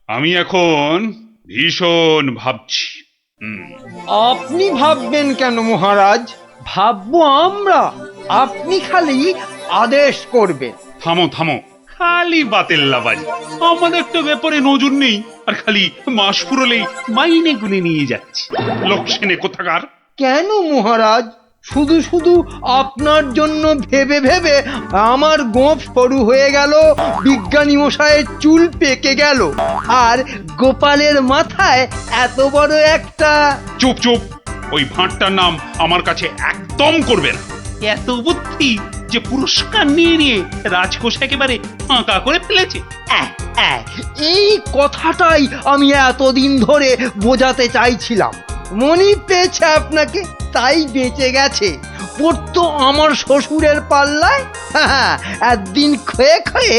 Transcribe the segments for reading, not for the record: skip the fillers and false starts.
আমি এখন ভীষণ ভাবছি। আপনি ভাববেন কেন মহারাজ? ভাববো আমরা। আপনি খালি আদেশ করবেন। থামো থামো, খালি বাতেল্লাবাজি। আমাদের তো ব্যাপারে নজর নেই, আর খালি মাস ফুরলেই মাইনে গুনে নিয়ে যাচ্ছে। লোকসেনে কোথাকার। কেন মহারাজ? শুধু শুধু আপনার জন্য ভেবে ভেবে আমার গোঁফ সরু হয়ে গেল, বিজ্ঞানী মশাইয়ের চুল পেকে গেল, আর গোপালের মাথায় এত বড় একটা... চুপ চুপ, ওই ভাঁটটার নাম আমার কাছে একদম করবে না। এত বুদ্ধি যে পুরস্কার নিয়ে নিয়ে রাজকোষ একেবারে ফাঁকা করে ফেলেছে। এই কথাটাই আমি এতদিন ধরে বোঝাতে চাইছিলাম। মনি পেয়েছে আপনাকে, তাই বেঁচে গেছে। পড়তো আমার শ্বশুরের পাল্লায়, একদিন ক্ষয়ে ক্ষয়ে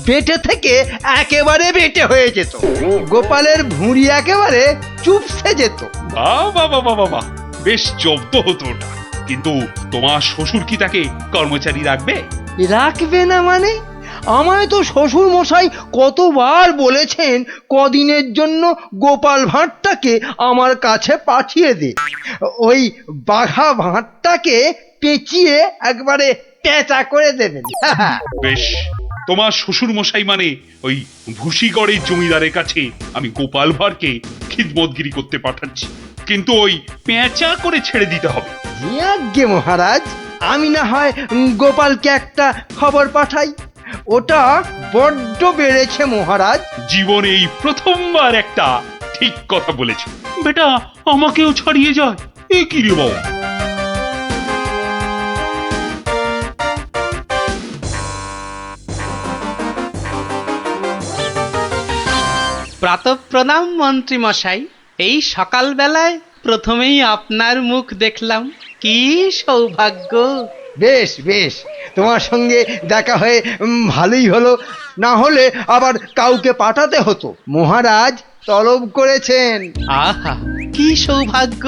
বেটে থেকে একেবারে বেটে হয়ে যেত। গোপালের ভুঁড়ি একেবারে চুপসে যেত। বাবা বাবা বাবা, বেশ জব্দ হতো ওটা। কিন্তু তোমার শ্বশুর কি তাকে কর্মচারী রাখবে? রাখবে না মানে? আমায় তো শ্বশুর মশাই কতবার বলেছেন কদিনের জন্য গোপাল ভাঁড়টাকে আমার কাছে পাঠিয়ে দে। ওই বাঘা ভাঁড়টাকে পেঁচিয়ে একবারে পেঁচা করে দেবেন। বেশ, তোমার শ্বশুর মশাই মানে ওই ভুসিগড়ের জমিদারের কাছে আমি গোপাল ভাঁড়কে খিদমতগিরি করতে পাঠাচ্ছি, কিন্তু ওই পেঁচা করে ছেড়ে দিতে হবে। আজ্ঞে মহারাজ, আমি না হয় গোপালকে একটা খবর পাঠাই। ওটা বড্ড বেড়েছে মহারাজ। জীবনে এই প্রথমবার একটা ঠিক কথা বলেছে। বেটা আমাকেও ছাড়িয়ে যায়, এ কি রে বাবা। প্রাতঃপ্রণাম মন্ত্রী মশাই। এই সকালবেলায় প্রথমেই আপনার মুখ দেখলাম, কি সৌভাগ্য। বেশ বেশ, তোমার সঙ্গে দেখা হয়ে ভালোই হলো। না হলে আবার কাউকে পাঠাতে হতো। মহারাজ তলব করেছেন। আহা, কি সৌভাগ্য।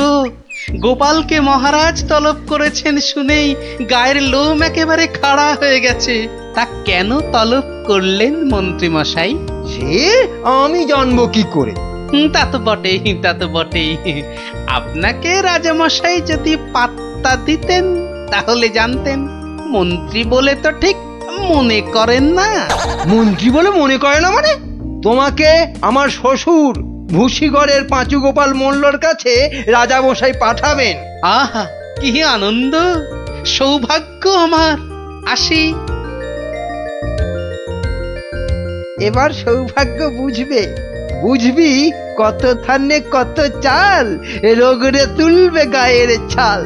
গোপালকে মহারাজ তলব করেছেন শুনেই গায়ের লোম একেবারে খাড়া হয়ে গেছে। তা কেন তলব করলেন মন্ত্রী মশাই? সে আমি জানবো কি করে? তা তো বটেই, তা তো বটেই। আপনাকে রাজামশাই যদি পাত্তা দিতেন তাহলে জানতেন। মন্ত্রী বলে তো ঠিক মনে করেন না। মন্ত্রী বলে মনে করে না মানে? তোমাকে আমার শ্বশুর ভুসিগড়ের পাঁচু গোপাল মোল্লর কাছে রাজামশাই পাঠাবেন। আহা, কি আনন্দ, সৌভাগ্য আমার। আসি। এবার সৌভাগ্য বুঝবে। বুঝবি কত ধানে কত চাল, রোগরে তুলবে গায়ের ছাল।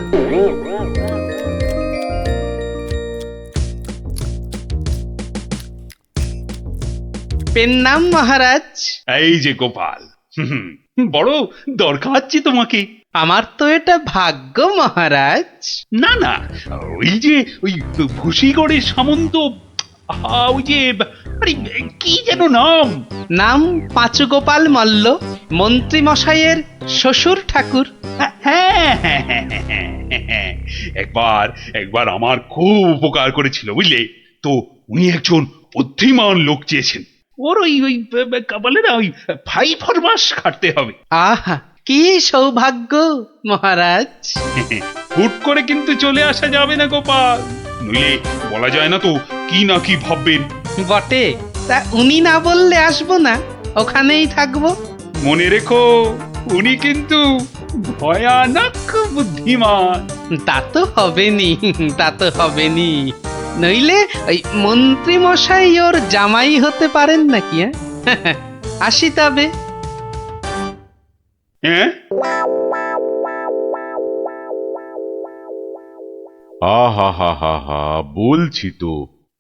পেন নাম মহারাজ। এই যে গোপাল, বড় দরকার আছে তোমাকে। আমার তো এটা ভাগ্য মহারাজ। না না, ওই যে ওই ভুসিগড়ের সামন্ত, ওই যে আরে কি যেন নাম। নাম পাঁচু গোপাল মল্ল, মন্ত্রী মশাইয়ের শ্বশুর ঠাকুর। হ্যাঁ হ্যাঁ হ্যাঁ হ্যাঁ হ্যাঁ, হ্যাঁ। একবার একবার আমার খুব উপকার করেছিল বুঝলে তো। উনি একজন বুদ্ধিমান লোক চেয়েছেন। ওর ওই ওই বলে না, ওই 5 মাস খাটতে হবে। আহা, কি সৌভাগ্য মহারাজ। হুট করে কিন্তু চলে আসা যাবে না গোপাল, নইলে বলা যায় না তো কি না কি ভাববেন। বটে, তা উনি না বললে আসবো না, ওখানেই থাকবো। মনে রেখো, উনি কিন্তু ভয়ানক বুদ্ধিমান। তা তো হবেনি, তা তো হবেনি। নইলে ওই মন্ত্রী মশাই ওর জামাই হতে পারেন নাকি? আসি তবে। হ্যাঁ, আহা হা হা হা,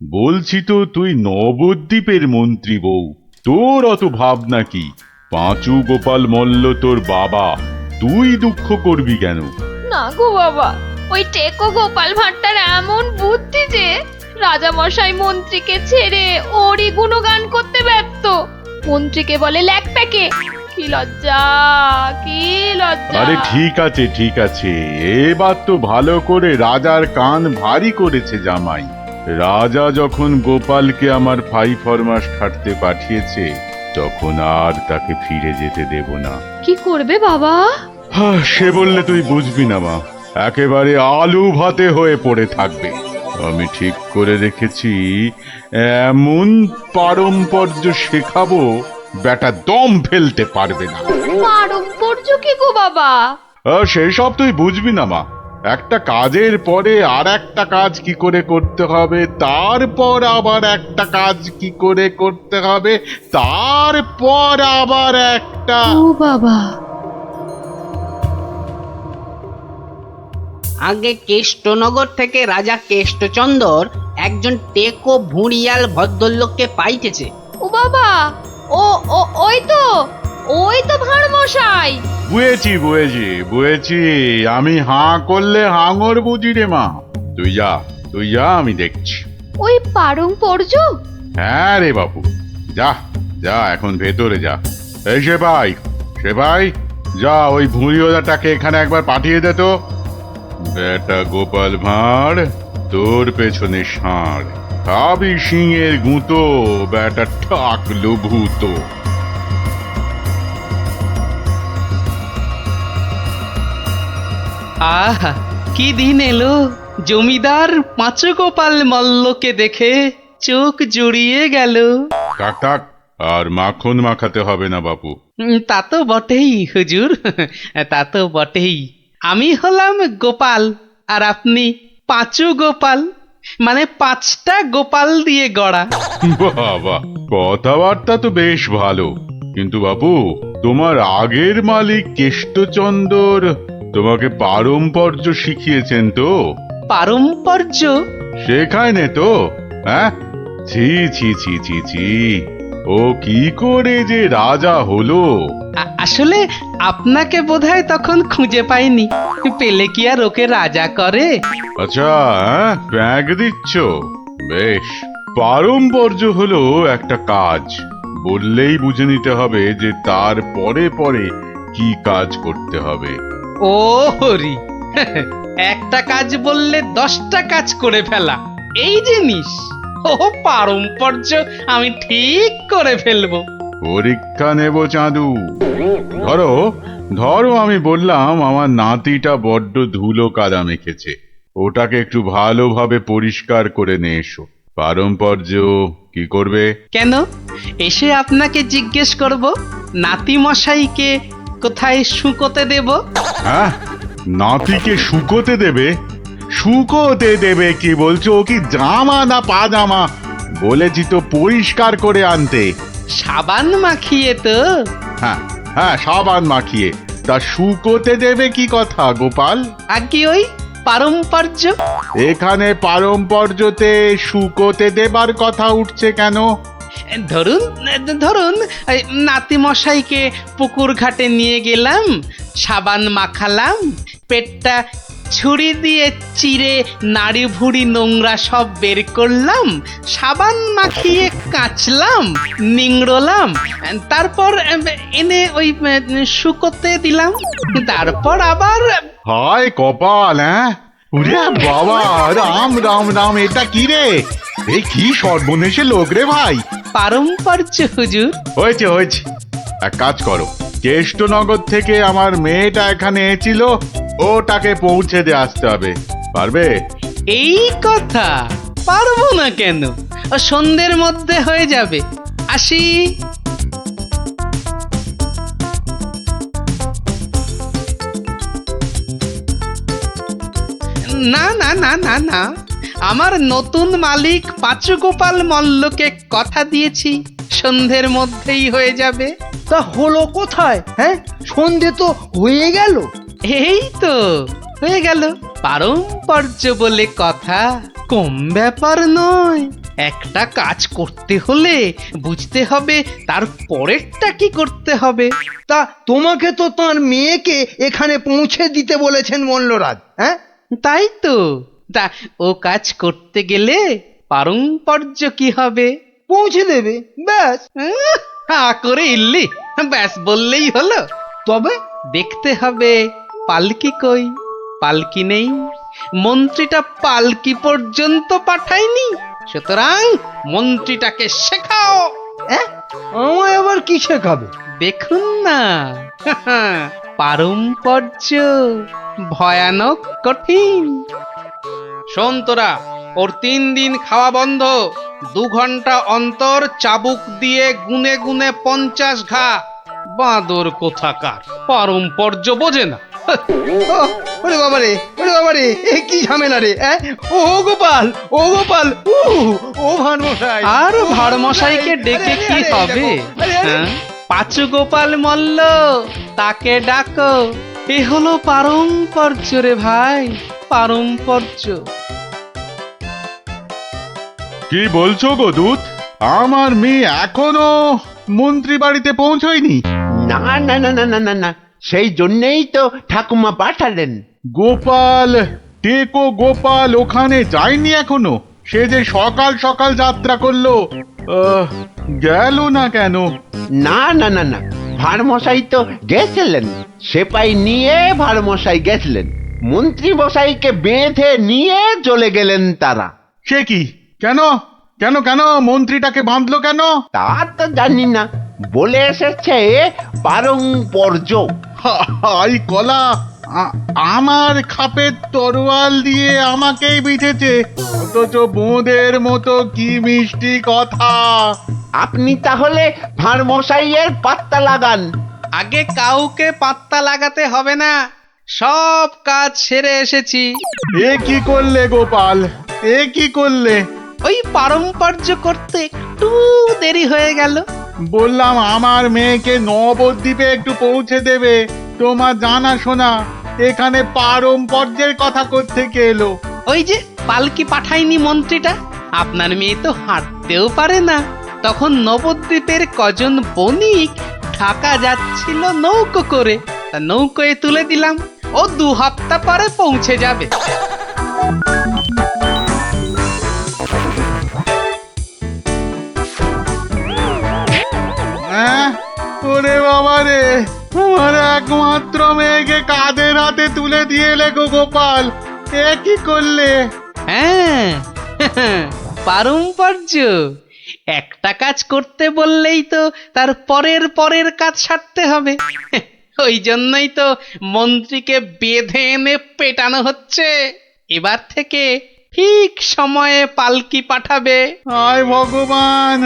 বলছি তো তুই নবদ্বীপের মন্ত্রী বউ, তোর অত ভাবনা কি? পাঁচু গোপাল মল্ল তোর বাবা, তুই দুঃখ করবি কেন? না গো বাবা, ওই টেকো গোপাল ভাঁড়টার এমন বুদ্ধি যে রাজামশাই মন্ত্রীকে ছেড়ে ওরই গুণগান করতে ব্যস্ত। মন্ত্রীকে বলে ল্যাকপ্যাকে। কি লজ্জা, কি লজ্জা। আরে ঠিক আছে, এবার তো ভালো করে রাজার কান ভারী করেছে জামাই। রাজা যখন গোপালকে আমার 5 মাস খাটতে পাঠিয়েছে, তখন আর তাকে ফিরে যেতে দেব না। কি করবে বাবা? সে বললে তুই বুঝবি না মা, একেবারে আলু ভাতে হয়ে পড়ে থাকবে। আমি ঠিক করে রেখেছি, এমন পারম্পর্য শেখাবো বেটা দম ফেলতে পারবে না। পারম্পর্য কি গো বাবা? সেই সব তুই বুঝবি না মা। একটা কাজের পরে আর একটা কাজ কি করে করতে হবে, তারপর আবার একটা কাজ কি করে করতে হবে, তারপর আবার একটা। ও বাবা, আগে কেষ্টনগর থেকে রাজা কেষ্টচন্দর একজন টেকো ভুঁড়িয়াল ভদ্রলোককে পাইতেছে। ও বাবা, ও ও ওই তো ভাঁড় মশাই। বুঝেছি বুঝেছি বুঝেছি, আমি হাঁ করলে হাঙর বুঝি রে মা। তুই যা আমি দেখছি। ওই পারম্পর্য? হ্যাঁ রে বাবু, যা যা এখন ভেতরে যা। এই সেপাই যা, ওই ভুঁড়িওয়ালাটাকে এখানে একবার পাঠিয়ে দে তো। বেটা গোপাল ভাঁড়, তোর পেছনে ষাঁড়, খাবি সিংয়ের গুঁতো, বেটা ঠাকলো ভূত। আহা, কি দিন এলো! জমিদার পাঁচু গোপাল মল্লকে দেখে চোখ জুড়িয়ে গেল। থাক, আর মাখন মাখাতে হবে না বাপু। তা তো বটেই হুজুর, তা তো বটেই। আমি হলাম গোপাল, আর আপনি পাঁচু গোপাল, মানে 5টা গোপাল দিয়ে গড়া। বাবা, কথাবার্তা তো বেশ ভালো, কিন্তু বাপু তোমার আগের মালিক কেষ্টচন্দর তোমাকে পারম্পর্য শিখিয়েছেন তো? পারম্পর্য? শেখায় নে তো? হ্যাঁ, ছি ছি ছি ছি ছি, ও কি করে যে রাজা হলো? আসলে আপনাকে বোধহয় তখন খুঁজে পাইনি, পেলে কি আর ওকে রাজা করে? আচ্ছা, ব্যাগ দিচ্ছ? বেশ। পারম্পর্য হলো একটা কাজ, বললেই বুঝে নিতে হবে যে তার পরে পরে কি কাজ করতে হবে। ও হরি, একটা কাজ বললে 10টা কাজ করে ফেলা, এই জিনিস। ও পারম্পর্য আমি ঠিক করে ফেলবো। পরীক্ষা নেব চাঁদু। ধরো আমি বললাম আমার নাতিটা বড্ড ধুলো কাদা মেখেছে, ওটাকে একটু ভালোভাবে পরিষ্কার করে নিয়ে এসো। পারম্পর্য কি করবে? কেন? এসে আপনাকে জিজ্ঞেস করব নাতি মশাইকে কোথায় শুকোতে দেব। হ্যাঁ, নাতিকে শুকোতে দেবে? শুকোতে দেবে কি বলছো? ও কি জামা না পাজামা? বলেছি তো পরিষ্কার করে আনতে। সাবান মাখিয়ে তো। হ্যাঁ, সাবান মাখিয়ে। তা শুকোতে দেবে কি কথা গোপাল? আর কি ওই পারম্পর্য? এখানে পারম্পর্যতে শুকোতে দেবার কথা উঠছে কেন? ধরুন এই নাতি মশাইকে পুকুর ঘাটে নিয়ে গেলাম, সাবান মাখালাম, পেটটা ছুরি দিয়ে চিরে নাড়ি ভুড়ি নোংরা সব বের করলাম, সাবান মাখিয়ে কাচলাম, নিংড়লাম, তারপর এনে ওই শুকোতে দিলাম, তারপর আবার। হায় কপাল! ওরে বাবা, রাম রাম রাম, এটা কি রে? এই কি সর্বনেশে লোক রে ভাই! পারম্পর্য হুজুর। হয়েছে, এক কাজ করো, কেষ্টনগর থেকে আমার মেয়েটা এখানে এসেছিল, ওটাকে পৌঁছে দিয়ে আসতে হবে। পারবে? এই কথা! পারবো না কেন, সন্ধ্যের মধ্যে হয়ে যাবে। আসি। না না না না না, আমার নতুন মালিক পাঁচু গোপাল মল্লকে কথা দিয়েছি সন্ধ্যের মধ্যেই হয়ে যাবে। তা হলো কোথায়? সন্ধে তো হয়ে গেল। এই তো হয়ে গেল। পারম্পর্য বলে কথা, কম ব্যাপার নয়। একটা কাজ করতে হলে বুঝতে হবে তার পরেরটা কি করতে হবে। তা তোমাকে তো তার মেয়েকে এখানে পৌঁছে দিতে বলেছেন মল্লরাজ। তাই তো, তা ও কাজ করতে গেলে পারম্পর্য কি হবে? পৌঁছে দেবে, ব্যাস। হা করে ইল্লি, ব্যাস বললেই হলো। তবে দেখতে হবে পালকি কই। পালকি নেই, মন্ত্রীটা পালকি পর্যন্ত পাঠায়নি, সুতরাং মন্ত্রীটাকে শেখাও। আমায় আবার কি শেখাবে? দেখুন না, পারম্পর্য ভয়ানক কঠিন। শোন তোরা, ওর 3 দিন খাওয়া বন্ধ, 2 ঘন্টা অন্তর চাবুক দিয়ে গুনে গুনে 50 ঘা। বাঁদর কোথাকার, পারম্পর্য বোঝে না। ও, ওরে বাবারে, ওরে বাবারে, এ কি ঝামেলা রে? ও গোপাল, ও গোপাল, ও ভানমশাই। আর ভাড়মশাইকে ডেকে কি হবে? হ্যাঁ? পাঁচু গোপাল মল্ল, তাকে ডাকো। এ হলো পারম্পর্য রে ভাই, পারম্পর্য। কি বলছো গো দূত? আমার মেয়ে এখনো মন্ত্রী বাড়িতে পৌঁছয়নি? না না না না না না না, সেই জন্যেই তো ঠাকুমা পাঠালেন। গোপাল, টেকো গোপাল ওখানে যায়নি এখনো? সে যে সকাল সকাল যাত্রা করলো, গেল না কেন? না না না না, ভাড়মশাই তো গেছিলেন, সেপাই নিয়ে ভাড়মশাই গেছিলেন, মন্ত্রী মশাইকে বেঁধে নিয়ে চলে গেলেন তারা। সে কি? কেন কেন কেন মন্ত্রীটাকে বাঁধলো কেন? তা তো জানি না, বলে এসেছে পারম্পর্য। হাই কলা, আমার খাপের তরোয়াল দিয়ে আমাকেই বিঁধেছে, অথচ বোঁদের মতো কি মিষ্টি কথা। আপনি তাহলে ভাড়মশাইয়ের পাত্তা লাগান। আগে কাউকে পাত্তা লাগাতে হবে না, সব কাজ সেরে এসেছি। এ কি করলে গোপাল, এ কি করলে? ওই পারম্পর্য করতে একটু দেরি হয়ে গেল। বললাম আমার মেয়েকে নবদ্বীপে একটু পৌঁছে দেবে, তোমার জানা শোনা এখানে পারম্পর্যের কথা কোত্থেকে এলো? ওই যে পালকি পাঠায়নি মন্ত্রীটা, আপনার মেয়ে তো হাঁটতেও পারে না। তখন নবদ্বীপের কজন বণিক ঢাকা যাচ্ছিল নৌকো করে, তা নৌকোয় তুলে দিলাম, ও 2 হপ্তাহ পরে পৌঁছে যাবে। হ্যাঁ, ওরে বাবা রে, আমার একমাত্র মেয়েকে কাঁধের হাতে তুলে দিয়ে এলে গো গোপাল, এ কি করলে? হ্যাঁ, পারম্পর্য। একটা কাজ করতে বললেই তো তার পরের পরের কাজ সারতে হবে। ওই জন্যই তো মন্ত্রীকে বেঁধে এনে পেটানো হচ্ছে। এবার থেকে ঠিক সময়ে পালকি পাঠাবে। হায় ভগবান,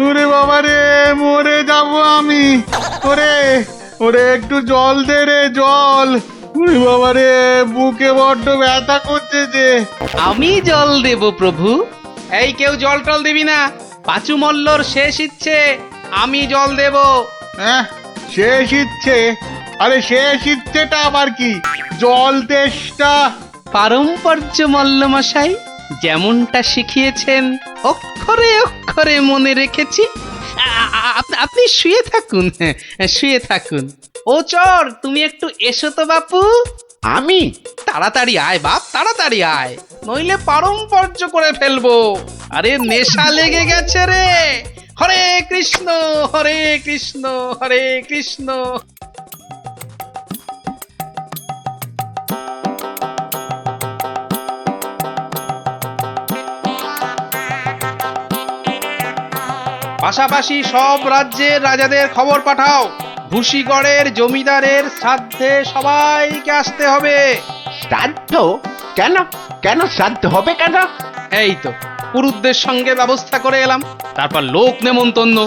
ওরে বাবা রে, মরে যাব আমি। ওরে ওরে, একটু জল দে রে, জল। ওরে বাবা রে, বুকে বড্ড ব্যথা করছে যে। আমি জল দেব প্রভু। এই কেউ জল টল দিবি না, পাঁচু মল্লর শেষ ইচ্ছে, আমি জল দেব। হ্যাঁ, শেষ ইচ্ছে? আরে শেষ ইচ্ছেটা আবার কি? জল তেষ্টা। পারম্পর্য মল্লমশাই, যেমনটা শিখিয়েছেন অক্ষরে অক্ষরে মনে রেখেছি। আপনি শুয়ে থাকুন, শুয়ে থাকুন। ও চর, তুমি একটু এসো তো বাপু। আমি? তাড়াতাড়ি আয় বাপ, তাড়াতাড়ি আয়, নইলে পারম্পর্য করে ফেলবো। আরে নেশা লেগে গেছে রে। হরে কৃষ্ণ, হরে কৃষ্ণ, হরে কৃষ্ণ। পাশাপাশি সব রাজ্যের রাজাদের খবর পাঠাও, ভুসিগড়ের জমিদারের শ্রাদ্ধে সবাইকে আসতে হবে। শ্রাদ্ধ? কেন কেন শ্রাদ্ধ হবে কেন? এই তো পুরুতদের সঙ্গে ব্যবস্থা করে এলাম, তারপর লোক নেমন্তন্ন।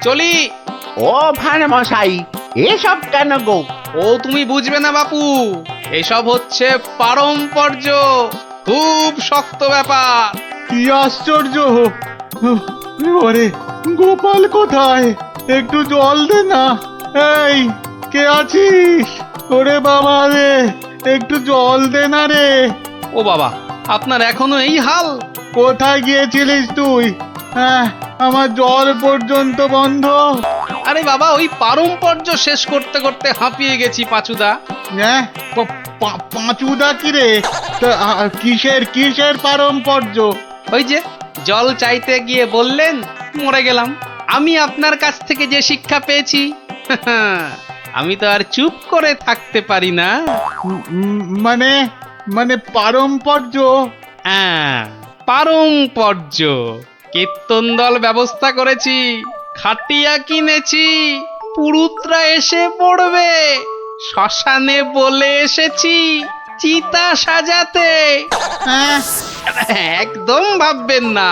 চলি। ও ভাড়মশাই, এসব কেন গো? ও তুমি বুঝবে না বাপু, এসব হচ্ছে পারম্পর্য, খুব শক্ত ব্যাপার। কি আশ্চর্য! ওরে গোপাল কোথায়? একটু জল দে না। এই, কে আছিস? ওরে বাবা রে, একটু জল দে না রে। ও বাবা, আপনার এখনো এই হাল? কোথায় গিয়েছিলিস তুই? হ্যাঁ, আমার জল পর্যন্ত বন্ধ। আরে বাবা, ওই পারম্পর্য শেষ করতে করতে হাঁপিয়ে গেছি পাঁচুদা। হ্যাঁ, পাঁচুদা কি রে? তা, কিসের কিসের পারম্পর্য? ওই যে জল চাইতে গিয়ে বললেন, মরে গেলাম। আমি আপনার কাছ থেকে যে শিক্ষা পেয়েছি, আমি তো আর চুপ করে থাকতে পারি না। মানে মানে পারম্পর্য? হ্যাঁ, পারম্পর্য। কীর্তন দল ব্যবস্থা করেছি, খাটিয়া কিনেছি, পুরুতরা এসে পড়বে। শ্মশানে বলে এসেছি চিতা সাজাতে। একদম ভাববেন না,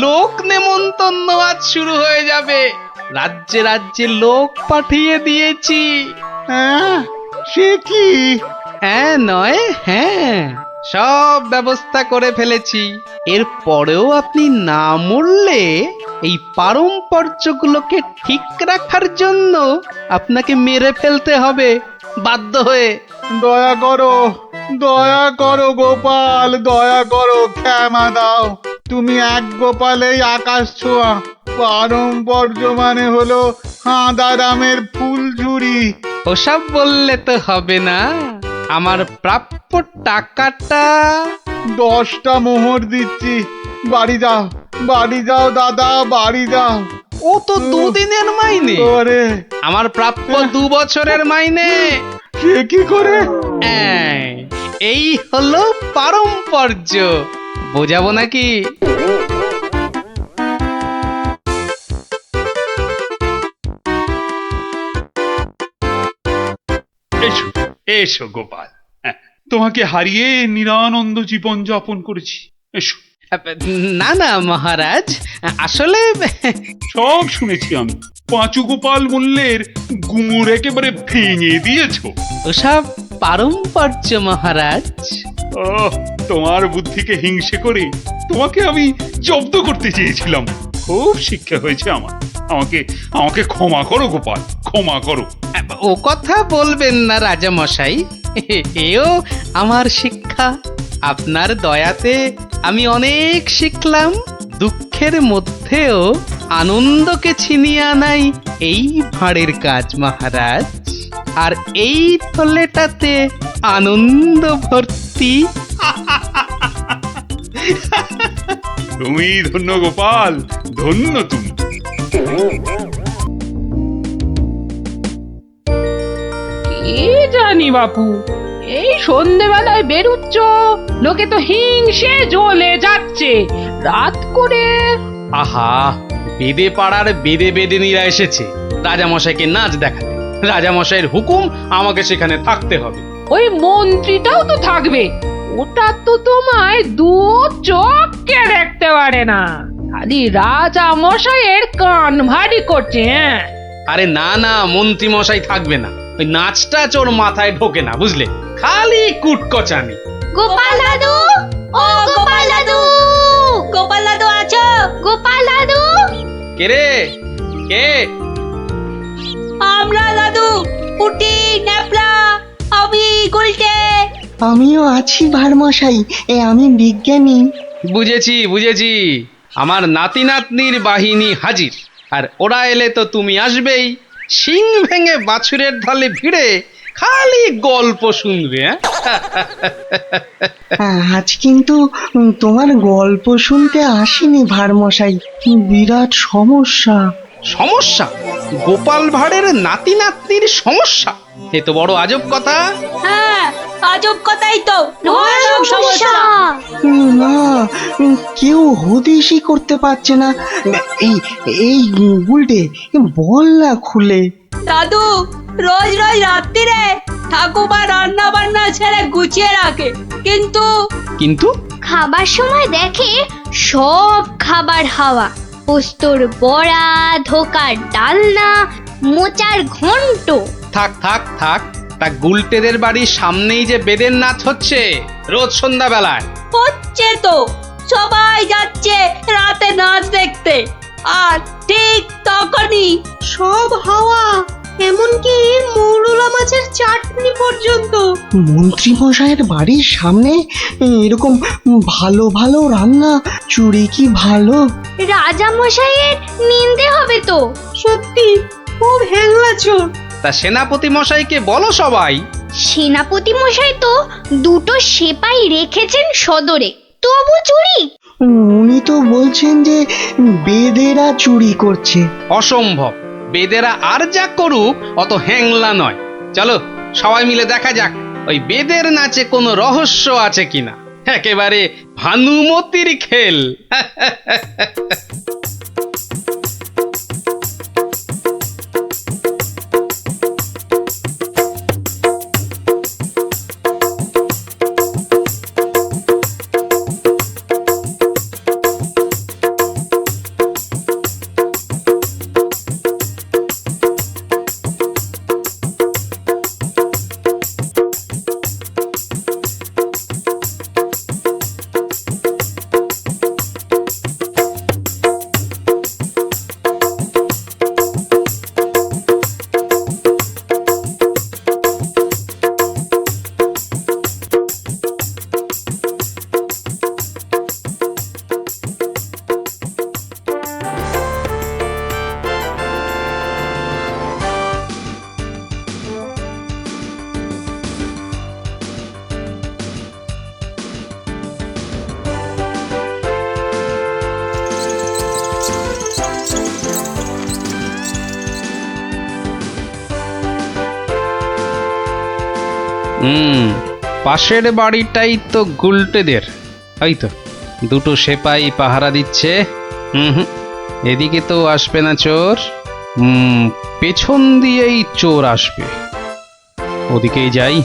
লোক নেমন্তন্ন আজ শুরু হয়ে যাবে। রাজ্যে রাজ্যে লোক পাঠিয়ে দিয়েছি। হ্যাঁ, সে কি? হ্যাঁ নয় হ্যাঁ, সব ব্যবস্থা করে ফেলেছি। এর পরেও আপনি না মরলে এই পারম্পর্যগুলোকে ঠিক রাখার জন্য আপনাকে মেরে ফেলতে হবে বাধ্য হয়ে। দয়া করো গোপাল, দয়া করো, ক্ষমা দাও। তুমি এক গোপালেই আকাশ ছোঁয়া। পারম্পর্য মানে হলো হাঁদারামের ফুলঝুরি। ওসব বললে তো হবে না। আমার প্রাপ্য টাকাটা 10টা মোহর দিচ্ছি। বাড়ি যাও দাদা, বাড়ি যাও। ও তো দুদিনের মাইনে। ওরে, আমার প্রাপ্য 2 বছরের মাইনে। সে কি করে? এই হলো পারম্পর্য, বোঝাবো নাকি? এসো এসো গোপাল, হ্যাঁ, তোমাকে হারিয়ে নিরানন্দ জীবন যাপন করেছি। এসো। না না মহারাজ, আসলে সব শুনেছি আমি। পাঁচু গোপাল মূল্যের গুমুর একেবারে ভেঙে দিয়েছো। ওসব পারম্পর্য মহারাজ। ও, তোমার বুদ্ধিকে হিংসে করে তোমাকে আমি জব্দ করতে চেয়েছিলাম। খুব শিক্ষা হয়েছে আমার। আমাকে ক্ষমা করো গোপাল, ক্ষমা করো। ও কথা বলবেন না রাজা মশাই, এও আমার শিক্ষা। আপনার দয়াতে আমি অনেক শিখলাম। দুঃখের মধ্যেও আনন্দকে ছিনিয়ে আনাই এই ভাঁড়ের কাজ মহারাজ। আর এই থলেটাতে আনন্দ ভর্তি। তুমি ধন্য গোপাল, ধন্য তুমি। কি জানি বাপু, এই সন্ধেবেলায় বেরুচ্ছ, লোকে তো হিংসে জ্বলে যাচ্ছে। রাত করে আহা, বেদে পাড়ার বেদে বেদেনীরা এসেছে রাজামশাইকে নাচ দেখাতে। রাজামশাইয়ের হুকুম, আমাকে সেখানে থাকতে হবে। ওই মন্ত্রীটাও তো থাকবে। ওটা তো তোমায় দু চোখকে দেখতে পারে না, খালি রাজা মশাইয়ের কান ভারী করছে। হ্যাঁ, আরে না না, মন্ত্রী মশাই থাকবে না। ওই নাচটা চোর মাথায় ঢোকে না, বুঝলে? খালি কুটকচানি। গোপাল দাদু, ও গোপাল দাদু, গোপাল দাদু আছো? গোপাল দাদু, কে রে? কে? আমরা দাদু, পুটি, ন্যাপলা, আমি গুলটে। আমিও আছি ভারমশাই, আমি বিজ্ঞানী। বুঝেছি। আমার নাতি নাতনির বাহিনী হাজির। আর ওরা এলে তো তুমি আসবেই। শিং ভেঙে বাছুরের ঢলে ভিড়ে খালি গল্প শুনবে। আজ কিন্তু তোমার গল্প শুনতে আসিনি ভারমশাই, বিরাট সমস্যা। সমস্যা? গোপাল ভাঁড়ের নাতি নাতনির সমস্যা? এ তো বড় আজব কথা। হ্যাঁ, আজব কথাই তো। ভয়ানক সমস্যা। না, কেউ হদিশই করতে পারছে না। এই এই গুলটে, বল না খুলে। দাদু রোজ রাত্রিরে ঠাকুমা রান্না বান্না ছেড়ে গুছিয়ে রাখে, কিন্তু খাবার সময় দেখে সব খাবার হাওয়া। পোস্তর বড়া, ধোকার ডালনা, মোচার ঘন্ট। থাক। তা গুলটেদের বাড়ির সামনেই যে বেদের নাচ হচ্ছে রোজ সন্ধ্যাবেলায়। হচ্ছে তো, সবাই যাচ্ছে রাতে নাচ দেখতে। আর ঠিক তখনই সব হাওয়া, এমনকি মৌরলা মাছের চাটনি পর্যন্ত। মন্ত্রী মশাইয়ের বাড়ির সামনে এরকম ভালো ভালো রান্না, চুরি কি ভালো? রাজা মশাইয়ের নিন্দে হবে তো। সত্যি খুব হ্যাংলা চোর। তা সেনাপতি মশাইকে বলো সবাই। সেনাপতি মশাই তো 2টো সেপাই রেখেছেন সদরে, তবু চুরি। উনি তো বলছেন যে বেদেরা চুরি করছে। অসম্ভব, বেদেরা আর যা করুক অত হ্যাংলা নয়। চলো সবাই মিলে দেখা যাক ওই বেদের নাচে কোনো রহস্য আছে কিনা। একেবারে ভানুমতির খেল। পাশের বাড়িটাই তো গুলটেদের, এই তো দুটো সেপাই পাহারা দিচ্ছে। এদিকে তো আসবে না চোর, পেছন দিয়েই চোর আসবে, ওদিকেই যাই।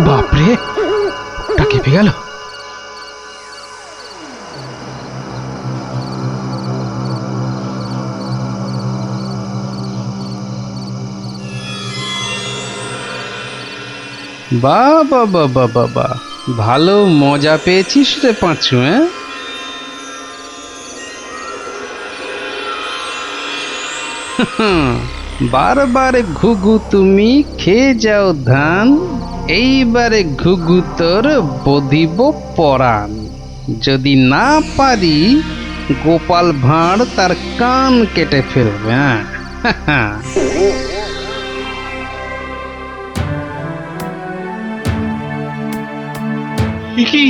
বাপরে, ওটা কেঁপে গেল। বাবা বাবা বাবা, ভালো মজা পেয়েছিস রে পাঁচু। বারবার ঘুঘু তুমি খেয়ে যাও ধান, এইবারে ঘুঘু তোর বধিব পরাণ। যদি না পারি গোপাল ভাঁড় তার কান কেটে ফেলবে। হ্যাঁ কি,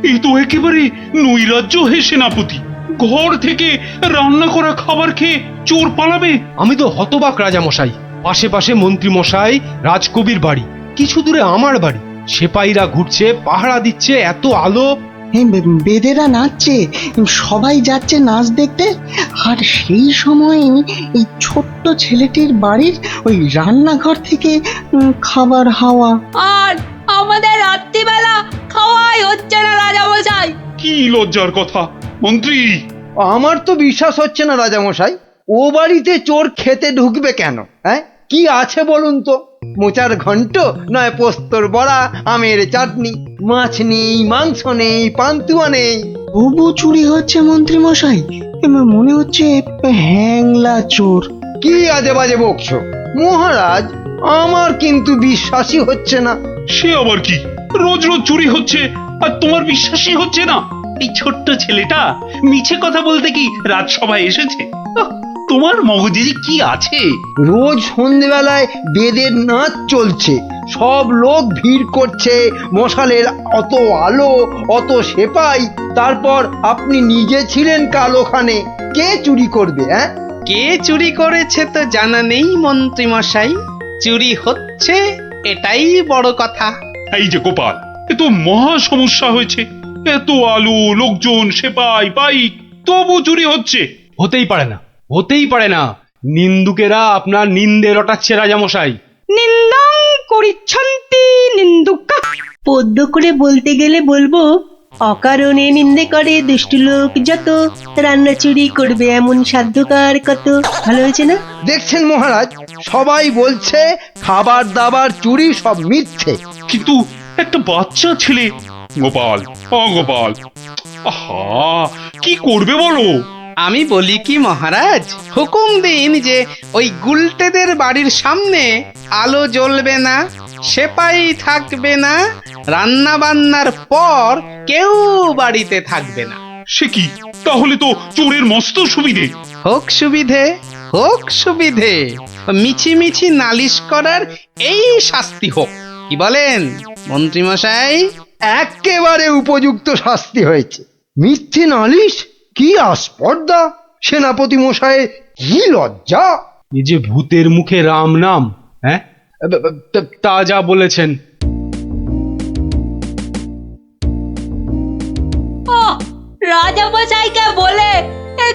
এই তো একেবারে নৈরাজ্য হে সেনাপতি। ঘর থেকে রান্না করা খাবার খেয়ে চোর পালাবে? আমি তো হতবাক রাজামশাই। পাশে পাশে মন্ত্রী মশাই, রাজকবির বাড়ি, কিছু দূরে আমার বাড়ি, সেপাইরা ঘুরছে, পাহারা দিচ্ছে, এত আলো। বেদেরা নাচছে, সবাই যাচ্ছে নাচ দেখতে। আর সেই সময় এই ছোট্ট ছেলেটির বাড়ির ওই রান্নাঘর থেকে খাবার হাওয়া। আর আমাদের রাত্রিবেলা খাওয়াই হচ্ছে না রাজামশাই। কি লজ্জার কথা মন্ত্রী। আমার তো বিশ্বাস হচ্ছে না রাজামশাই, ও বাড়িতে চোর খেতে ঢুকবে কেন? হ্যাঁ, কি আছে বলুন তো? মোচার ঘন্ট, নয় পোস্তর বড়া, আমের চাটনি, মাছ নেই, মাংস নেই, পান্তুয়া নেই। তবু চুরি হচ্ছে মন্ত্রী মশাই, মনে হচ্ছে হ্যাংলা চোর। কি আজে বাজে বকছো মহারাজ, আমার কিন্তু বিশ্বাসই হচ্ছে না। সে আবার কি? রোজ রোজ চুরি হচ্ছে আর তোমার বিশ্বাসই হচ্ছে না? এই ছোট্ট ছেলেটা মিছে কথা বলতে কি রাজসভায় এসেছে? তোমার মগজে যে কি আছে? রোজ সন্ধ্যেবেলায় বেদের নাচ চলছে, সব লোক ভিড় করছে, মশালের অত আলো, অত সেপাই, তারপর আপনি নিজে ছিলেন কাল ওখানে। কে চুরি করবে? হ্যাঁ, কে চুরি করেছে তো জানা নেই মন্ত্রী মশাই, চুরি হচ্ছে এটাই বড় কথা। এই যে গোপাল, এ তো মহা সমস্যা হয়েছে। এত আলো, লোকজন, সেপাই, বাইক, তবু চুরি হচ্ছে। হতেই পারে না, হতেই পারে না। নিন্দুকেরা আপনার নিন্দে রটাচ্ছে রাজামশাই। নিন্দং করিচ্ছন্তি নিন্দুকা। পদ্য করে বলতে গেলে বলবো, অকারণে নিন্দে করে দুষ্টু লোক যত, রান্না চুরি করবে এমন সাধ্যকার কত। ভালো হয়েছে না? দেখছেন মহারাজ, সবাই বলছে খাবার দাবার চুরি সব মিথ্যে। কিন্তু একটা বাচ্চা ছেলে। গোপাল, গোপাল, আহা, কি করবে বলো? আমি বলি কি মহারাজ, হুকুম দিন যে ওই গুলটেদের বাড়ির সামনে আলো জ্বলবে না, সেপাই থাকবে না, রান্না বান্নার পর কেউ বাড়িতে থাকবে না। সে কি? তাহলে তো চোরের মস্ত সুবিধে। হোক সুবিধে, হোক সুবিধে, মিছি মিছি নালিশ করার এই শাস্তি হোক। কি বলেন মন্ত্রী মশাই? একেবারে উপযুক্ত শাস্তি হয়েছে। মিথ্যে নালিশ, কি আস্পর্ধা! সেনাপতি মশাই, কি লজ্জা! এই যে ভূতের মুখে রাম নাম, হ্যাঁ, তা যা বলেছেন। রাজামশাইকে বলে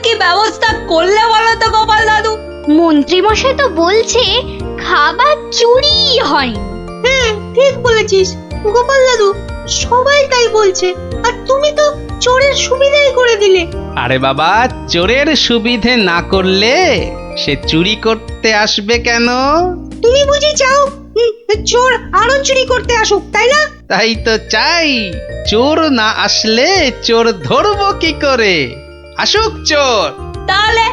কি ব্যবস্থা করলে বলো তো গোপাল দাদু? মন্ত্রী মশাই তো বলছে খাবার চুরি হয়। হ্যাঁ, ঠিক বলেছিস গোপাল দাদু, সবাই তাই বলছে। আর তুমি তো চোরের সুবিধাই করে দিলে। আরে বাবা, চোরের সুবিধে না করলে সে চুরি করতে আসবে কেন? তুমি বুঝি চাও চোর আরো চুরি করতে আসুক, তাই না? তাই তো চাই। চোর না আসলে চোর ধরবো কি করে? আসুক চোর। তাহলে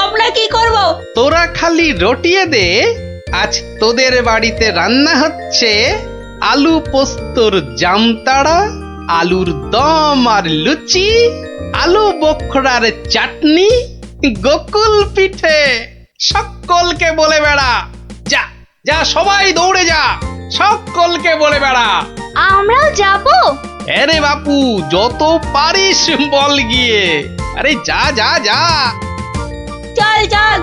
আমরা কি করব? তোরা খালি রটিয়ে দে, আজ তোদের বাড়িতে রান্না হচ্ছে আলু পোস্তর জামতাড়া, আলুর দম আর লুচি, আলু বোখরার চাটনি, গোকুল পিঠে। সকলকে বলে বেড়া, যা যা, সবাই দৌড়ে যা, সকলকে বলে বেড়া। আমরাও যাব? আরে বাপু যত পারিস বল গিয়ে। আরে যা যা যা। চল চল।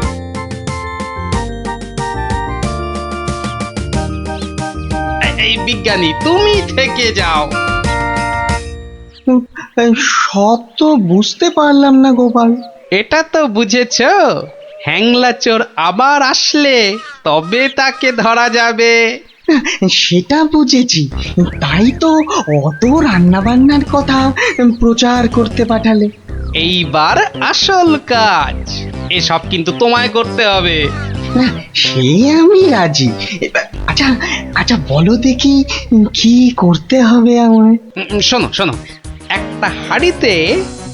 এই বিজ্ঞানী তুমি থেকে যাও। সব তো বুঝতে পারলাম না গোপাল। এটা তো বুঝেছ, হ্যাংলা চোর আবার আসলে তবে তাকে ধরা যাবে। সেটা বুঝেছি, তাই তো অত রান্না বান্নার কথা প্রচার করতে পাঠালে। এইবার আসল কাজ, এসব কিন্তু তোমায় করতে হবে। না সে আমি রাজি। আচ্ছা আচ্ছা বলো দেখি কি করতে হবে আমায়। শোনো শোনো, একটা হাঁড়িতে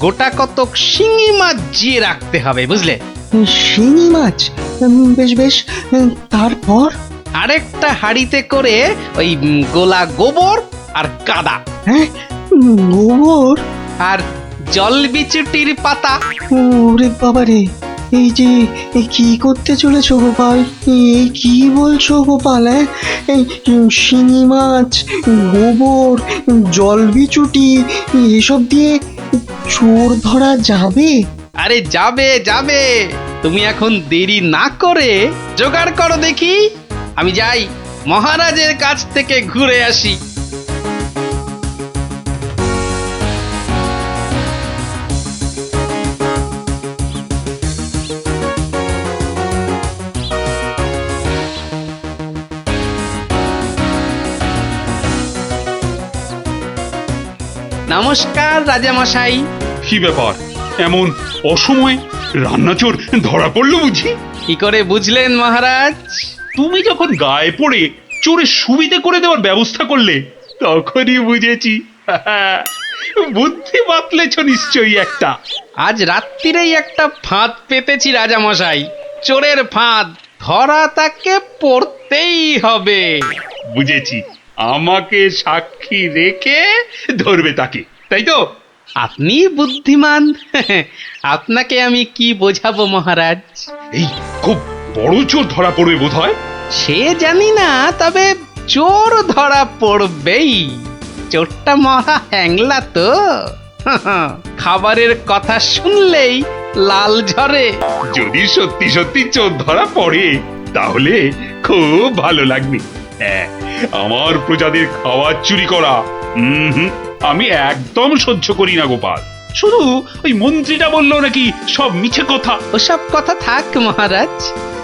গোটা কতক শিঙি মাছ জিয়ে রাখতে হবে, বুঝলে? শিঙি মাছ? বেশ বেশ, তারপর? আরেকটা হাঁড়িতে করে ওই গোলা গোবর আর কাদা। হ্যাঁ, গোবর আর জল বিচুটির পাতা। ওরে বাবারে, এই যে কি করতে চলেছো গোপাল? এই কি বলছো গোপাল? এই শিঙি মাছ, গোবর, জলবিচুটি এসব দিয়ে চোর ধরা যাবে? আরে যাবে যাবে, তুমি এখন দেরি না করে জোগাড় করো দেখি। আমি যাই মহারাজের কাছ থেকে ঘুরে আসি। নমস্কার রাজামশাই। কি ব্যাপার, এমন অসময়ে রান্নাচোর ধরা পড়লো বুঝি? কি করে বুঝলেন মহারাজ? তুমি যখন গায়ে পড়ে চোরের সুবিধে করে দেওয়ার ব্যবস্থা করলে তখনই বুঝেছি। বুদ্ধি বাতলেছ নিশ্চয়ই একটা। আজ রাত্রিরেই একটা ফাঁদ পেতেছি রাজামশাই, চোরের ফাঁদ। ধরা তাকে পড়তেই হবে। বুঝেছি, আমাকে সাক্ষী রেখে ধরবে তাকে, তাই তো? আপনি বুদ্ধিমান। আপনাকে আমি কি বোঝাবো মহারাজ? এই খুব বড় চোর ধরা পড়বে বোধ হয়। সে জানি না, তবে চোর ধরা পড়বেই। চোরটা মহা হ্যাংলা তো। খাবারের কথা শুনলেই লাল ঝরে। যদি সত্যি সত্যি চোর ধরা পড়ে তাহলে খুব ভালো লাগবে। হ্যাঁ, আমার প্রজাদের খাবার চুরি করা আমি একদম সহ্য করি না গোপাল। শুধু ওই মন্ত্রীটা বললো নাকি সব মিছে কথা। ওসব কথা থাক মহারাজ,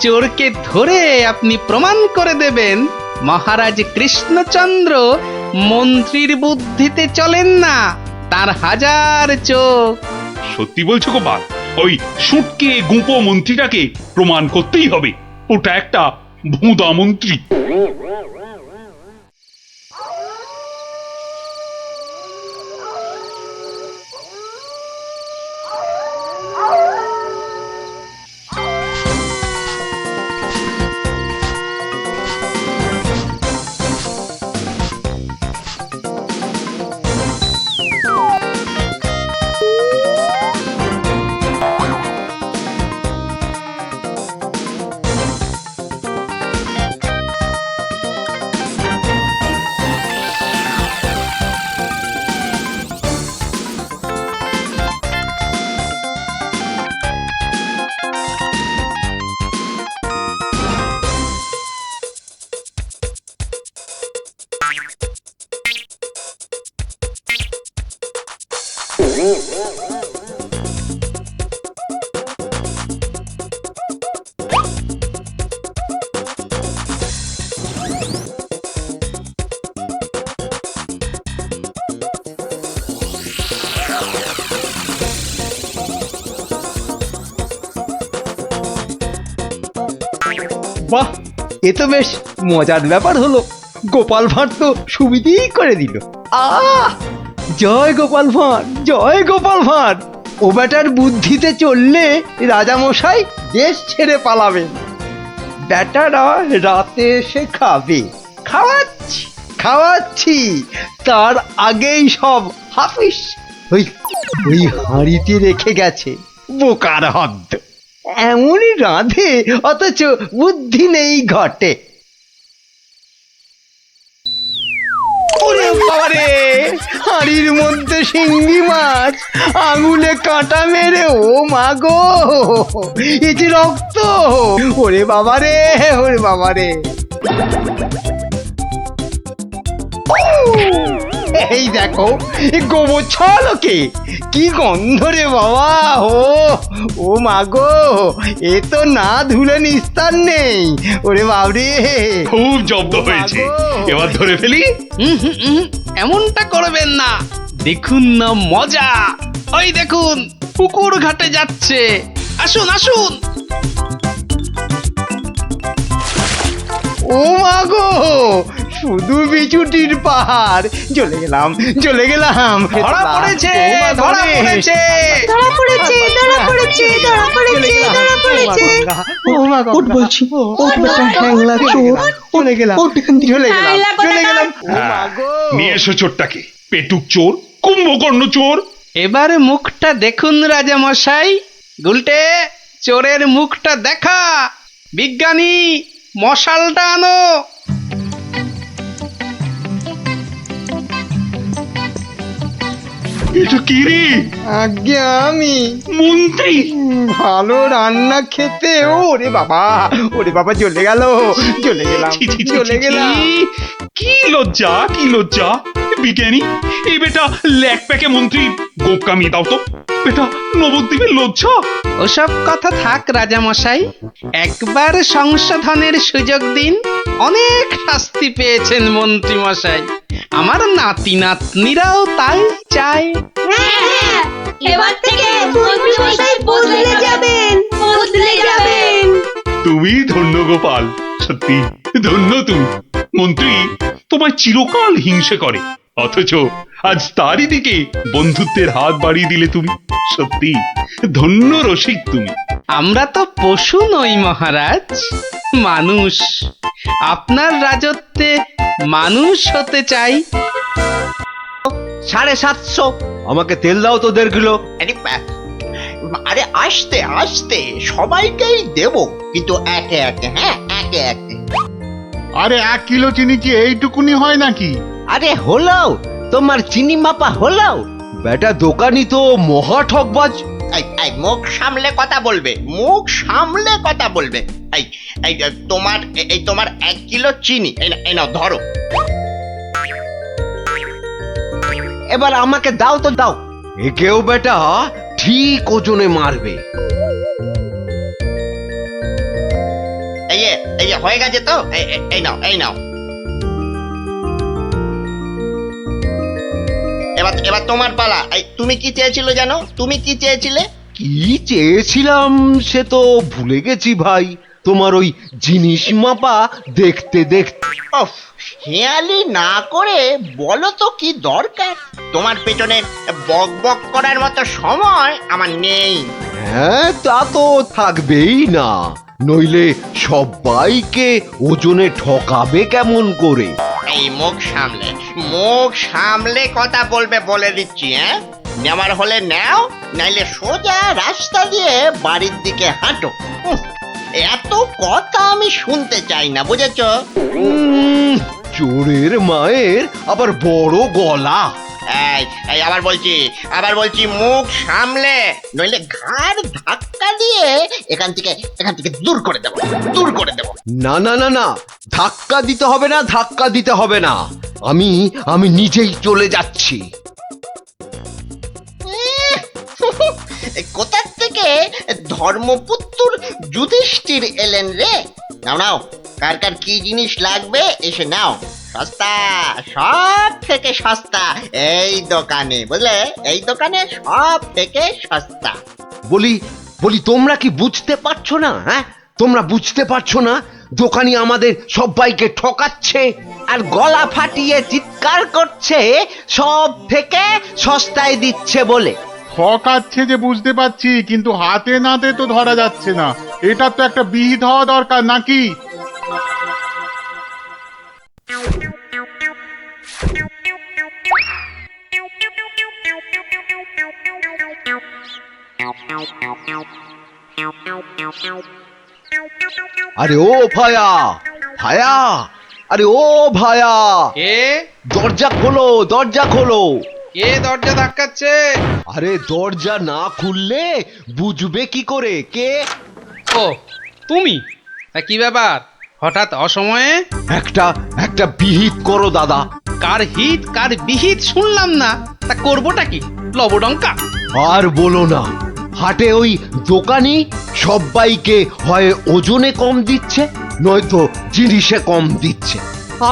চোরকে ধরে আপনি প্রমাণ করে দেবেন মহারাজ কৃষ্ণচন্দ্র মন্ত্রীর বুদ্ধিতে চলেন না, তার হাজার চোখ। সত্যি বলছো গোপাল? ওই সুটকে গুঁপো মন্ত্রীটাকে প্রমাণ করতেই হবে ওটা একটা ভুঁদা মন্ত্রী। বাহ, এ তো বেশ মজার ব্যাপার হলো। গোপাল ভাঁড় তো সুবিধেই করে দিল। জয় গোপাল ভাঁড়, জয় গোপাল ভাঁড়। ও বেটার বুদ্ধিতে চললে রাজামশাই দেশ ছেড়ে পালাবেন। বেটারা রাতে এসে খাবে। খাওয়াচ্ছি খাওয়াচ্ছি, তার আগেই সব হাফিস ওই ওই হাঁড়িতে রেখে গেছে। বোকার হদ্দ, এমনই রাঁধে অথচ বুদ্ধি নেই ঘটে। ওরে বাবারে, হাঁড়ির মধ্যে শিঙ্গি মাছ, আঙুলে কাঁটা মেরে, ও মা গো, এই যে রক্ত! ওরে বাবারে, ওরে বাবারে! এই দেখো, গোবর ছলকে কি গন্ধ রে বাবা! ও মা গো, এ তো না ধুলে নিস্তার নেই। ওরে বাবরে, খুব জব্দ হয়েছে, এবার ধরে ফেলি। এমনটা করবেন না, দেখুন না মজা। ওই দেখুন, পুকুর ঘাটে যাচ্ছে। আসুন আসুন। ও মা গো, শুধু বিচুটির পাহাড়! চলে গেলাম, চলে গেলাম। ধরা পড়েছে, ধরা পড়েছে। ধরা পড়েছে, ধরা পড়েছে, ধরা পড়েছে, ধরা পড়েছে। ও মা গো, ওঠ বলছি, ওঠ বেটা হ্যাংলা চোর, চলে গেলাম, ওঠ এখান থেকে। চলে গেলাম, চলে গেলাম। ও মা গো, নিয়ে এসো চোরটাকে, পেটুক চোর, কুম্ভকর্ণ চোর। এবার মুখটা দেখুন রাজা মশাই। গুলটে, চোরের মুখটা দেখা। বিজ্ঞানী, মশালটা আনো। এটা কি রে? আজ্ঞে আমি মন্ত্রী! ভালো রান্না খেতে, ওরে বাবা, ওরে বাবা, চলে গেল, চলে গেলাম, ছি, ছি, ছি, চলে ছি, গেলাম। কি লজ্জা, কি লজ্জা! বিজ্ঞানী, এই বেটা ল্যাক প্যাকে মন্ত্রী গোপ কামিয়ে দাও তো। বেটা নবদ্বীপের লজ্জা। ওসব কথা থাক রাজা মশাই, একবার সংশোধনের সুযোগ দিন। অনেক শাস্তি পেয়েছেন মন্ত্রী মশাই, আমার নাতি নাতনিরাও তাই চায়। এবার থেকে মন্ত্রী মশাই বদলে যাবেন, বদলে যাবেন। তুমি ধন্য গোপাল, সত্যি ধন্য তুমি। মন্ত্রী তোমায় চিরকাল হিংসে করে, অথচ আজ তারই দিকে বন্ধুত্বের হাত বাড়িয়ে দিলে তুমি। সত্যি ধন্য রসিক তুমি। আমরা তো পশু নই মহারাজ, মানুষ। আপনার রাজত্বে মানুষ হতে চাই। 750। আমাকে তেল দাও তো 1.5 কিলো। আরে আসতে আসতে সবাইকেই দেব, কিন্তু একে একে, হ্যাঁ একে একে। আরে 1 কিলো চিনি কি এইটুকুনি হয় নাকি? আরে হলো, তোমার চিনি মাপা হলো। বেটা দোকানি তো মহা ঠকবাজ। এই মুখ সামলে কথা বলবে, মুখ সামলে কথা বলবে। এই এই তোমার 1 কিলো চিনি, এই নাও ধরো। এবার আমাকে দাও তো দাও। একেও বেটা ঠিক ওজনে মারবে। এই হয়ে গেছে তো, এই নাও, এই নাও। এবার তোমার পালা। তুমি কি চেয়েছিলে জানো? তুমি কি চেয়েছিলে? কি চেয়েছিলাম সে তো ভুলে গেছি ভাই। তোমার ওই জিনিস মাপা দেখতে দেখতে। ওফ, হেয়ালি না করে বলো তো কি দরকার? তোমার পেছনে বক বক করার মতো সময় আমার নেই। হ্যাঁ, তা তো থাকবেই না, নইলে সবাইকে ওজনে ঠকাবে কেমন করে? এই মুখ সামলে কথা বলবে বলে দিচ্ছি। হ্যাঁ, নেওয়ার হলে নাও, নাইলে সোজা রাস্তা দিয়ে বাড়ির দিকে হাঁটো। এত কথা আমি শুনতে চাই না, বুঝেছ? চোরের মায়ের আবার বড় গলা। এই আবার বলছি মুখ সামলে, নইলে ঘাড় ধাক্কা দিয়ে এখান থেকে দূর করে দেব। না না না না, ধাক্কা দিতে হবে না, ধাক্কা দিতে হবে না। আমি নিজেই চলে যাচ্ছি। কোথা থেকে ধর্মপুত্র যুধিষ্ঠির এলেন রে? নাও নাও, কার কার কি জিনিস লাগবে এসে নাও। সস্তা, সব থেকে সস্তা এই দোকানে, বুঝলে? এই দোকানে সব থেকে সস্তা। বলি তোমরা কি বুঝতে পারছো না? হ্যাঁ, তোমরা বুঝতে পারছো না দোকানি আমাদের সবাইকে ঠকাচ্ছে আর গলা ফাটিয়ে চিৎকার করছে সব থেকে সস্তায় দিচ্ছে বলে। ঠকাচ্ছে যে বুঝতে পারছি, কিন্তু হাতে নাতে তো ধরা যাচ্ছে না। এটা তো একটা বিহিত হওয়া দরকার নাকি? আরে ও ভায়া, আরে ও ভায়া, কে দরজা খোলো, দরজা খোলো। কে দরজা ধাক্কাচ্ছে? আরে দরজা না খুললে বুঝবে কি করে কে? ও তুমি? তা কি ব্যাপার হঠাৎ অসময়ে? একটা বিহিত করো দাদা। কার হিত কার বিহিত শুনলাম না, তা করবোটা কি? লবডঙ্কা? আর বলো না, হাটে ওই দোকানি সবাইকে হয় ওজনে কম দিচ্ছে, নয়তো জিনিসে কম দিচ্ছে।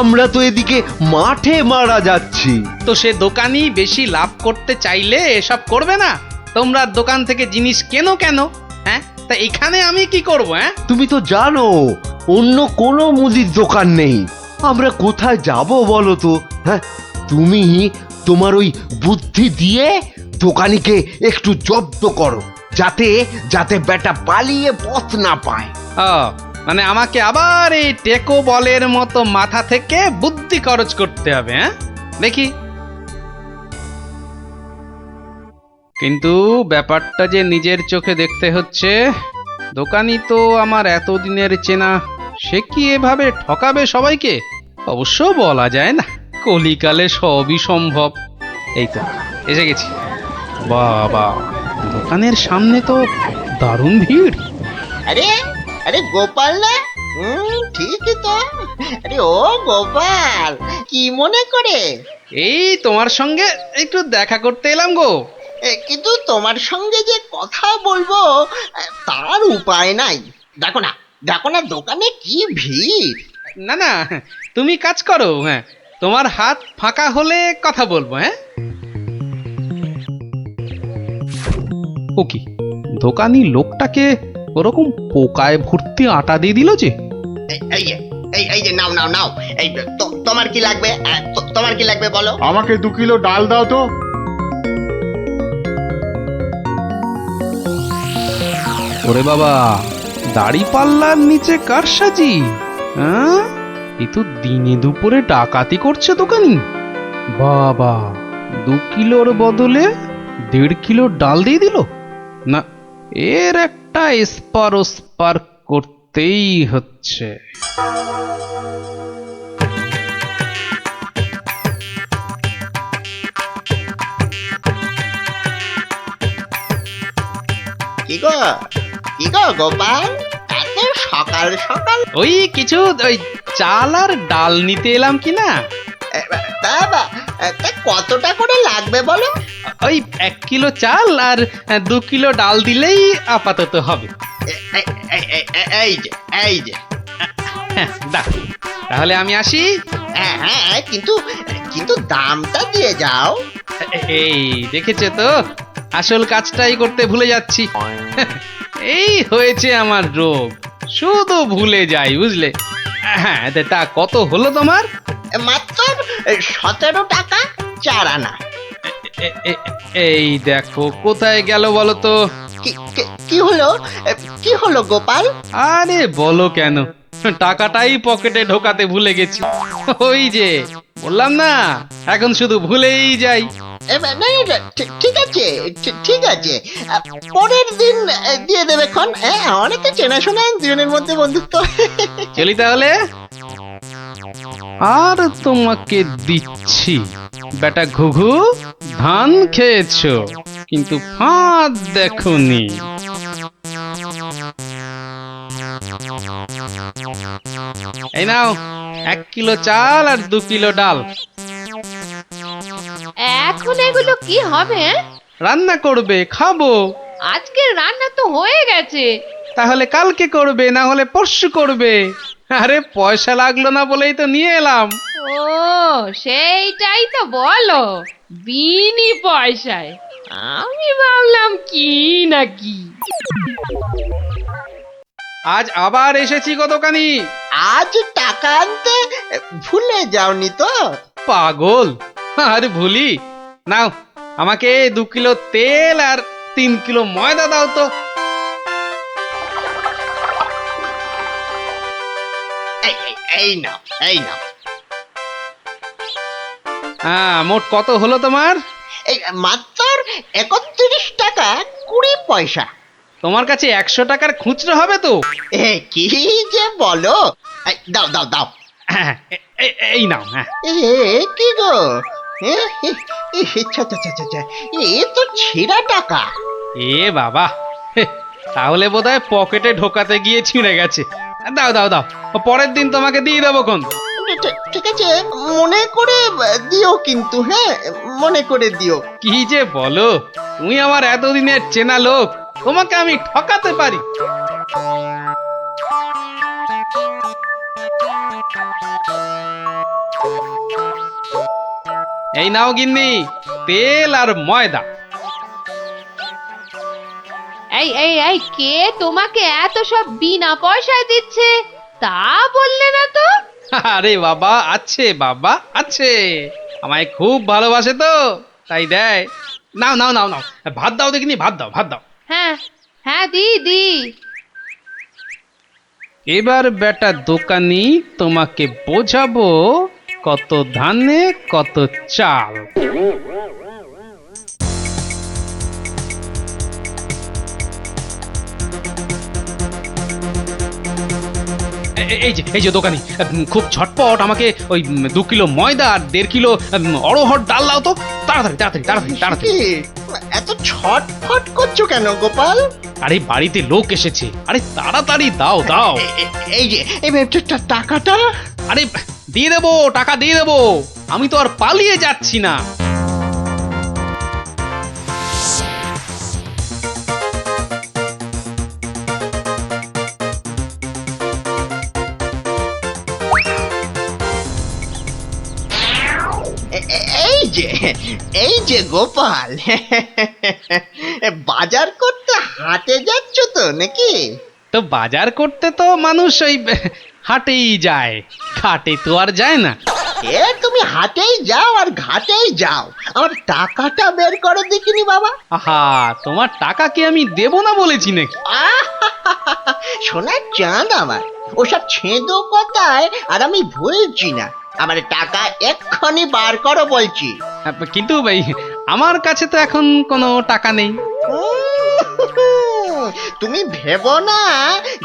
আমরা তো এদিকে মাঠে মারা যাচ্ছি। তো সে দোকানি বেশি লাভ করতে চাইলে এসব করবে না? তোমরা দোকান থেকে জিনিস কেন কেন? হ্যাঁ, তা এখানে আমি কি করব? হ্যাঁ, তুমি তো জানো অন্য কোনো মুদির দোকান নেই। আমরা কোথায় যাব বলো তো? হ্যাঁ, তুমি তোমার ওই বুদ্ধি দিয়ে দোকানিকে একটু জব্দ করো, যাতে যাতে বেটা পালিয়ে পথ না পায়। ও মানে আমাকে আবার এই টেকো বলের মতো মাথা থেকে বুদ্ধি খরচ করতে হবে? হ্যাঁ, দেখি। কিন্তু ব্যাপারটা যে নিজের চোখে দেখতে হচ্ছে। দোকানি তো আমার এতদিনের চেনা, সে কি এভাবে ঠকাবে সবাইকে? অবশ্য বলা যায় না, কলিকালে সবই সম্ভব। এই তো এসে গেছি। বাবা, দোকানের সামনে তো দারুণ ভিড়। আরে আরে গোপাল না? ঠিকই তো। আরে ও গোপাল, কি মনে করে? এই তোমার সঙ্গে একটু দেখা করতে এলাম গো। কিন্তু তোমার সঙ্গে যে কথা বলবো তার উপায় নাই। দেখো না, দেখো না দোকানে কি ভিড়। না না, তুমি কাজ করো। হ্যাঁ, তোমার হাত ফাঁকা হলে কথা বলবো। হ্যাঁ, ও কি, দোকানি লোকটাকে ওরকম পোকায় ভর্তি আটা দিয়ে দিল যে? এই যে নাও নাও নাও। এই তোমার কি লাগবে? তোমার কি লাগবে বলো? আমাকে 2 কিলো ডাল দাও তো। ওরে বাবা, দাড়ি পাল্লার নিচে কারসাজি। হ্যাঁ, এ তো দিনে দুপুরে ডাকাতি করছে দোকানি। বাবা, 2 কিলোর বদলে 1.5 কিলো ডাল দিয়ে দিল। না, এর একটা এসপার ওসপার করতেই হচ্ছে। কি গো গোপাল, এত সকাল সকাল? ওই কিছু ওই চাল আর ডাল নিতে এলাম কি না। তা কতটা করে লাগবে বলো? ওই 1 কিলো চাল আর 2 কিলো ডাল দিলেই আপাতত হবে। এই যে হ্যাঁ, দাও। তাহলে আমি আসি। হ্যাঁ, কিন্তু দামটা দিয়ে যাও। এই দেখেছে তো, আসল কাজটাই করতে ভুলে যাচ্ছি। এই হয়েছে আমার রোগ, শুধু ভুলে যাই, বুঝলে? হ্যাঁ, তা কত হলো তোমার? মাত্র 17 টাকা 4 আনা। এই দেখো, কোথায় গেল বলো তো? কি হলো গোপাল? আরে বলো কেন, টাকাটাই পকেটে ঢোকাতে ভুলে গেছি। ওই যে বললাম না, এখন শুধু ভুলেই যাই। ঠিক আছে, পরের দিন দিয়ে দেবে খন। অনেকে চেনাশোনা, দুজনের মধ্যে বন্ধুত্ব। চলি তাহলে। আর তোমাকে দিচ্ছি বেটা ঘুঘু, ধান খেয়েছো কিন্তু ফাঁদ দেখোনি। এই নাও 1 কিলো চাল আর 2 কিলো ডাল। এখন এগুলো কি হবে? রান্না করবে, খাবো। আজকের রান্না তো হয়ে গেছে। তাহলে কালকে করবে, না হলে পরশু করবে। আরে পয়সা লাগলো না বলেই তো নিয়ে এলাম। ও, সেইটাই তো বলো, বিনি পয়সায়। আমি ভাবলাম কি নাকি। আজ আবার এসেছি গো দোকানি। আজ টাকা আনতে ভুলে যাওনি তো? পাগল, আরে ভুলি। নাও, আমাকে 2 কিলো তেল আর 3 কিলো ময়দা দাও তো। এই নাও। হ্যাঁ, মোট কত হলো তোমার? এই মাত্র 31 টাকা 20 পয়সা। তোমার কাছে 100 টাকার খুচরো হবে তো? কি যে বলো। দাও। এই নাও। হ্যাঁ, কি গো এ তো ছেঁড়া টাকা। এ বাবা, তাহলে বোধহয় পকেটে ঢোকাতে গিয়ে ছিঁড়ে গেছে। দাও দাও দাও, পরের দিন তোমাকে দিয়ে দেবো কোন। ঠিক আছে, মনে করে দিও কিন্তু, হ্যাঁ মনে করে দিও। কি যে বলো, তুমি আমার এতদিনের চেনা লোক, তোমাকে আমি ঠকাতে পারি? এই নাও গিন্নি, তেল আর ময়দা। এই এই এই, কে তোমাকে এত সব বিনা পয়সায় দিচ্ছে তা বললে না তো? আরে বাবা, আছে বাবা আছে, আমায় খুব ভালোবাসে তো তাই দেয়। নাও নাও নাও নাও, ভাত দাও দেখিনি, ভাত দাও ভাত দাও। হ্যাঁ হ্যাঁ, দি দি। এবার বেটা দোকানি তোমাকে বোঝাবো কত ধানে কত চাল। এই যে দোকানি, খুব ঝটপট আমাকে ওই 2 কিলো ময়দা আর 1.5 কিলো অড়হর ডাল দাও তো, তাড়াতাড়ি তাড়াতাড়ি তাড়াতাড়ি তাড়াতাড়ি। এত ছটফট করছো কেন গোপাল? আরে বাড়িতে লোক এসেছে, আরে তাড়াতাড়ি দাও দাও। এই যে টাকাটা। আরে দিয়ে দেবো, টাকা দিয়ে দেবো, আমি তো আর পালিয়ে যাচ্ছি না। এই যে গোপাল, বাজার করতে হাটে যাচ্ছ তো নাকি? তো বাজার করতে তো মানুষ ওই হাটেই যায়, ঘাটে তো আর যায় না। তুমি হাটেই যাও আর ঘাটেই যাও, আমার টাকাটা বের করে দেখিনি বাবা। আহা, তোমার টাকা কি আমি দেব না বলেছি নাকি? সোনার চাঁদ আমার, ওসব ছেঁদো কথায় আর আমি ভুলছি না। আমার টাকা এক্ষুনি বার করো বলছি। কিন্তু ভাই, আমার কাছে তো এখন কোনো টাকা নেই। তুমি ভেবো না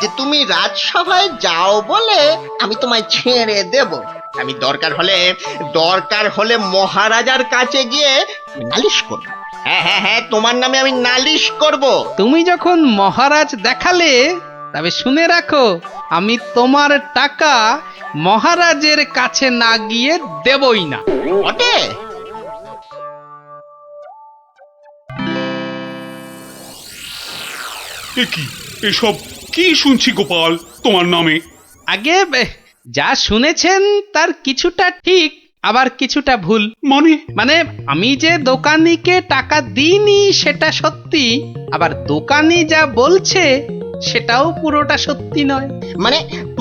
যে তুমি রাজসভায় যাও বলে আমি তোমায় ছেড়ে দেব। আমি দরকার হলে মহারাজার কাছে গিয়ে নালিশ করব। হ্যাঁ, তোমার নামে আমি নালিশ করব। তুমি যখন মহারাজ দেখালে, তবে শুনে রাখো, আমি তোমার টাকা মহারাজের কাছে না গিয়ে দেবই না। ওটে কি এসব কি শুনছি গোপাল তোমার নামে? আগে যা শুনেছেন তার কিছুটা ঠিক, আবার কিছুটা ভুল। মানে আমি যে দোকানিকে টাকা দিইনি সেটা সত্যি, আবার দোকানি যা বলছে সেটাও পুরোটা সত্যি নয়।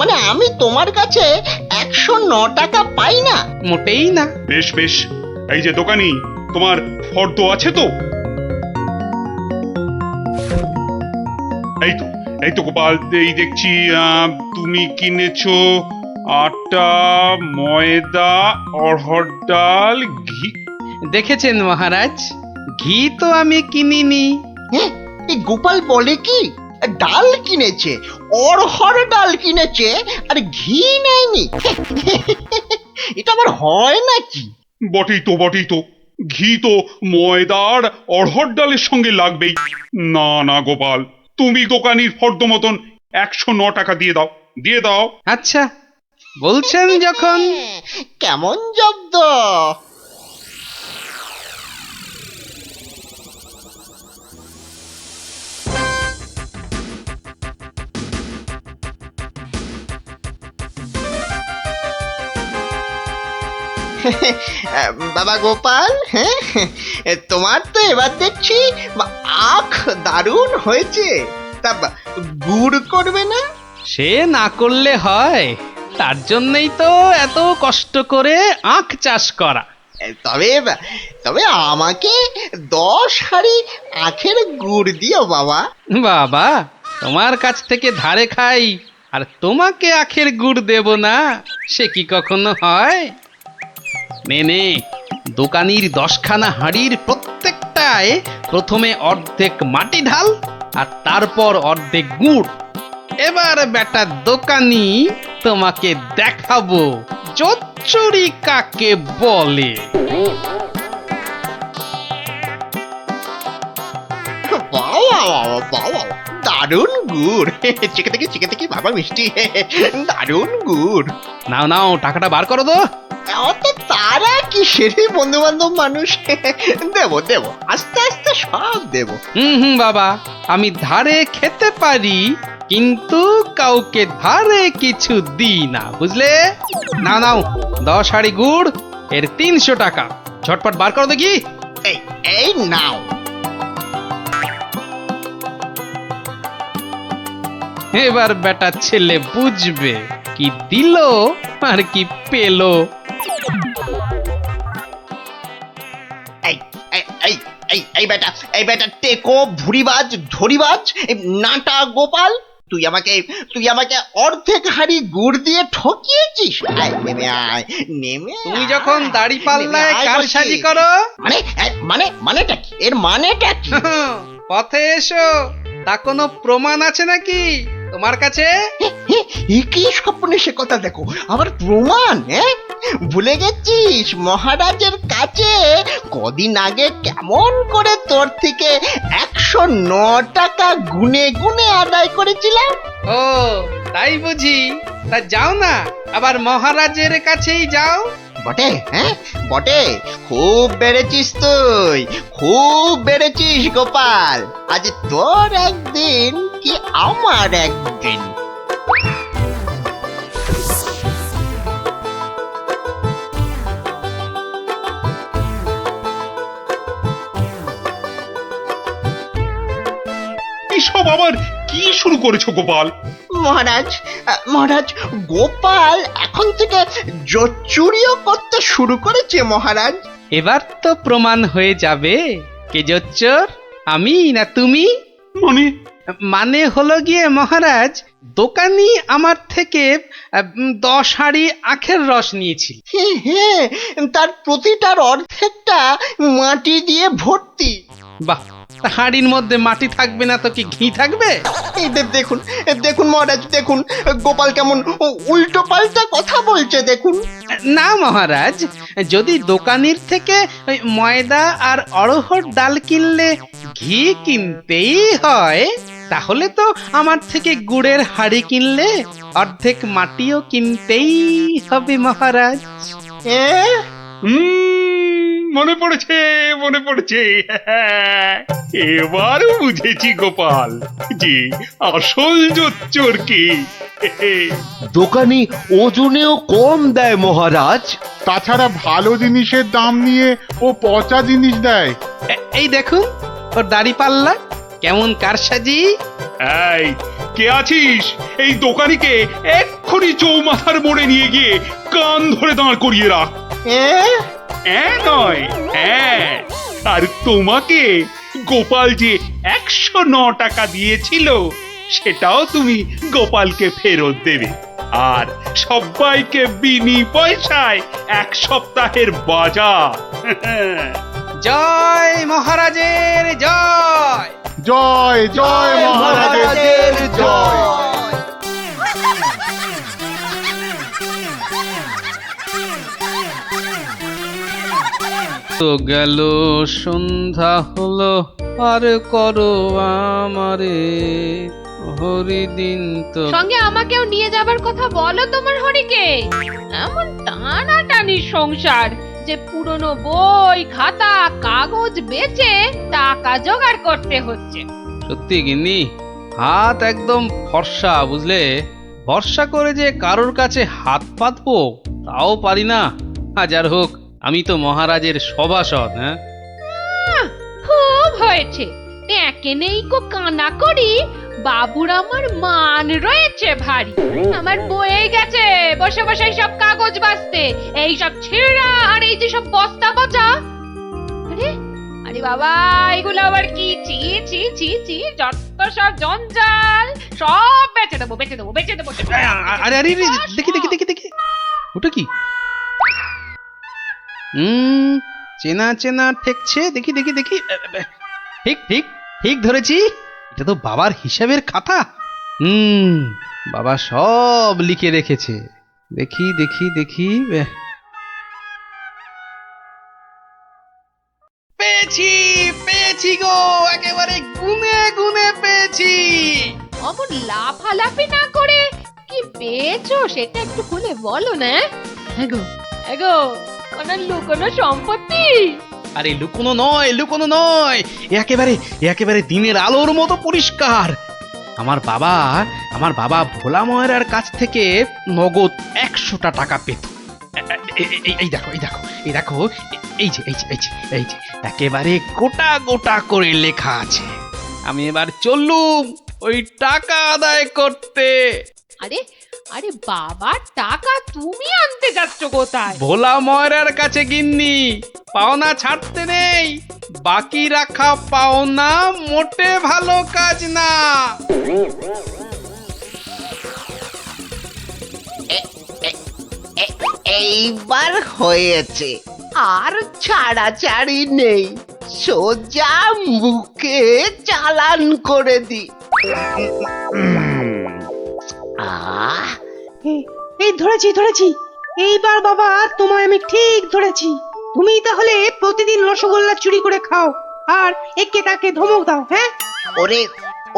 মানে আমি তোমার কাছে 109 টাকা পাই না? মোটেই না। বেশ বেশ, এই যে দোকানি, তোমার ফর্দ আছে তো? এই তো গোপাল, এই দেখছি তুমি কিনেছো আটা, ময়দা, অড়হর ডাল, ঘি। দেখেছেন মহারাজ, ঘি তো আমি কিনিনি। এই গোপাল বলে কি, ডাল কিনেছে, অড়হর ডাল কিনেছে, আর ঘি নেয়নি? এটা আবার হয় নাকি? বটেই তো, ঘি তো ময়দার অড়হর ডালের সঙ্গে লাগবেই। না গোপাল, তুমি দোকানির ফর্দ মতন 109 টাকা দিয়ে দাও। আচ্ছা, বলছেন যখন। কেমন জব্দ? বাবা গোপাল, হ্যাঁ তোমার তো এবার দেখছি আখ দারুণ হয়েছে। তা গুড় করবে না? সে না করলে হয়, তার জন্যই তো এত কষ্ট করে আখ চাষ করা। তবে আমাকে 10 হাঁড়ি আখের গুড় দিও বাবা। বাবা, তোমার কাছ থেকে ধারে খাই আর তোমাকে আখের গুড় দেব না, সে কি কখনো হয়? নে, দোকানির 10খানা হাঁড়ির প্রত্যেকটায় প্রথমে অর্ধেক মাটি ঢাল আর তারপর অর্ধেক গুড়। এবার বেটা দোকানি, তোমাকে দেখাবো জোচ্চুরি কাকে বলে? দারুণ গুড় চেকে থেকে বাবা মিষ্টি দারুণ গুড়। নাও নাও, টাকাটা বার করো তো। অত তারা কি সেরে বন্ধু বান্ধব মানুষ, দেবো আস্তে আস্তে সব দেবো। হুম বাবা, আমি ধারে খেতে পারি কিন্তু কাউকে ধারে কিছু দিই না, বুঝলে? নাও নাও, 10 হাঁড়ি গুড়, এর 300 টাকা। ঝটপট বার করো দেখি। এই নাও। এবার বেটা ছেলে বুঝবে কি দিল আর কি পেলো। এই বেটা টেকো ভুরিবাজ ধরিবাজ নাটা গোপাল, তুই আমাকে অর্ধেক হাড়ি গুড় দিয়ে ঠকিয়েছিস। আয় নেমে আয়, নেমে তুমি যখন দাড়ি পাল্লায় কারসাজি করো, মানেটা কি? এর মানেটা কি? পথে এসো, তা কোনো প্রমাণ আছে নাকি তোমার কাছে? কি স্বপ্নে সে কথা দেখো, আবার প্রমাণ? ভুলে গেছিস মহারাজের কাছে কদিন আগে কেমন করে তোর থেকে 109 টাকা গুনে গুনে আদায় করেছিলাম? ও তাই বুঝি? তা যাও না, আবার মহারাজের কাছেই যাও। বটে, বটে, খুব বেড়েছিস তুই, খুব বেড়েছিস গোপাল। আজ তোর একদিন কি আমার একদিন। এসব আবার কি শুরু করেছো গোপাল? মহারাজ গোপাল এখন থেকে জোচ্চুরিও করতে শুরু করেছে মহারাজ। এবার তো প্রমাণ হয়ে যাবে কে জোচ্চোর, আমি না তুমি। মানে হলো গিয়ে মহারাজ, দোকানি আমার থেকে 10 হাঁড়ি আখের রস নিয়েছিল। তার প্রতিটার অর্ধেকটা মাটি দিয়ে ভর্তি। বাহ, হাঁড়ির মধ্যে মাটি থাকবে না তো কি ঘি থাকবে? দেখুন মহারাজ, দেখুন গোপাল কেমন উল্টো পাল্টা কথা বলছে, দেখুন। না মহারাজ, যদি দোকানির থেকে ময়দা আর অড়হর ডাল কিনলে ঘি কিনতেই হয়, তাহলে তো আমার থেকে গুড়ের হাঁড়ি কিনলে অর্ধেক মাটিও কিনতেই হবে মহারাজ। মনে পড়েছে এবার বুঝেছি গোপাল যে আসল জোচ্চোর কি। দোকানি ওজনেও কম দেয় মহারাজ। তাছাড়া ভালো জিনিসের দাম নিয়ে ও পচা জিনিস দেয়। এই দেখুন ওর দাড়ি পাল্লা কেমন কারসাজি। এই কে আছিস? এই দোকানিকে এক্ষুনি চৌমাথার মোড়ে নিয়ে গিয়ে কান ধরে দাঁড় করিয়ে রাখ। নয়, আর তোমাকে গোপাল যে 109 টাকা দিয়েছিল সেটাও তুমি গোপালকে ফেরত দেবে, আর সবাইকে বিনি পয়সায় 1 সপ্তাহের বাজার। জয় মহারাজের জয়, জয় জয় মহারাজের জয়। তো গেল সন্ধ্যা হলো, আর করো আমারে হরিদিন। তো সঙ্গে আমাকেও নিয়ে যাবার কথা বলো তোমার হরিকে। এমন টানাটানির সংসার যে পুরনো বই খাতা কাগজ বেচে টাকা জোগাড় করতে হচ্ছে। সত্যি গিন্নি, হাত একদম ফর্সা, বুঝলে? ভরসা করে যে কারোর কাছে হাত পাতবো তাও পারি না। হাজার হোক আমি তো মহারাজের সভাসদ। খুব হয়েছে, একে নেই কো কানা করি, বাবুর আমার মান রয়েছে ভারী। আমার বয়ে গেছে বসে বসে সব কাগজ বাঁচতে, এই সব ছেঁড়া আর এই যে সব বস্তা পচা। আরে বাবা, এগুলো আবার কি? চি চি চি চি, যত সব জঞ্জাল, সব বেচে দেবো। আরে আরে দেখি দেখি দেখি দেখি, ওটা কি? চেনা চেনা ঠেকছে, দেখি দেখি দেখি। ঠিক ঠিক ঠিক ধরেছি, এটা তো বাবার হিসাবের খাতা। বাবা সব লিখে রেখেছে। দেখি দেখি দেখি পেয়েছি পেয়েছি গো, একেবারে গুনে গুনে পেয়েছি। অমন লাফালাফি না করে কি পেয়েছো সেটা একটু খুলে বলো না। এগো এগো কোনো লুকোনো সম্পত্তি? আরে লুকোনো নয়, লুকোনো নয়, একেবারে একেবারে দিনের আলোর মতো পরিষ্কার। আমার বাবা ভোলা ময়রার কাছ থেকে নগদ 100টা টাকা পেত। এই দেখো এই দেখো এই দেখো, এই যে এই যে এই যে এই যে একেবারে গোটা গোটা করে লেখা আছে। আমি এবার চললুম ওই টাকা আদায় করতে। আরে আরে বাবা, টাকা তুমি আনতে যাচ্ছ কোথায়? ভোলা ময়রার কাছে গিন্নি, পাওনা ছাড়তে নেই, বাকি রাখা পাওনা মোটে ভালো কাজ না। এইবার হয়েছে, আর ছাড়াছাড়ি নেই, সোজা মুখে চালান করে দি। আহ এই ধরেছি ধরেছি, এইবার বাবা তোমায় আমি ঠিক ধরেছি। তুমি তাহলে প্রতিদিন রসগোল্লা চুরি করে খাও আর একে তাকে ধমক দাও। হ্যাঁ ওরে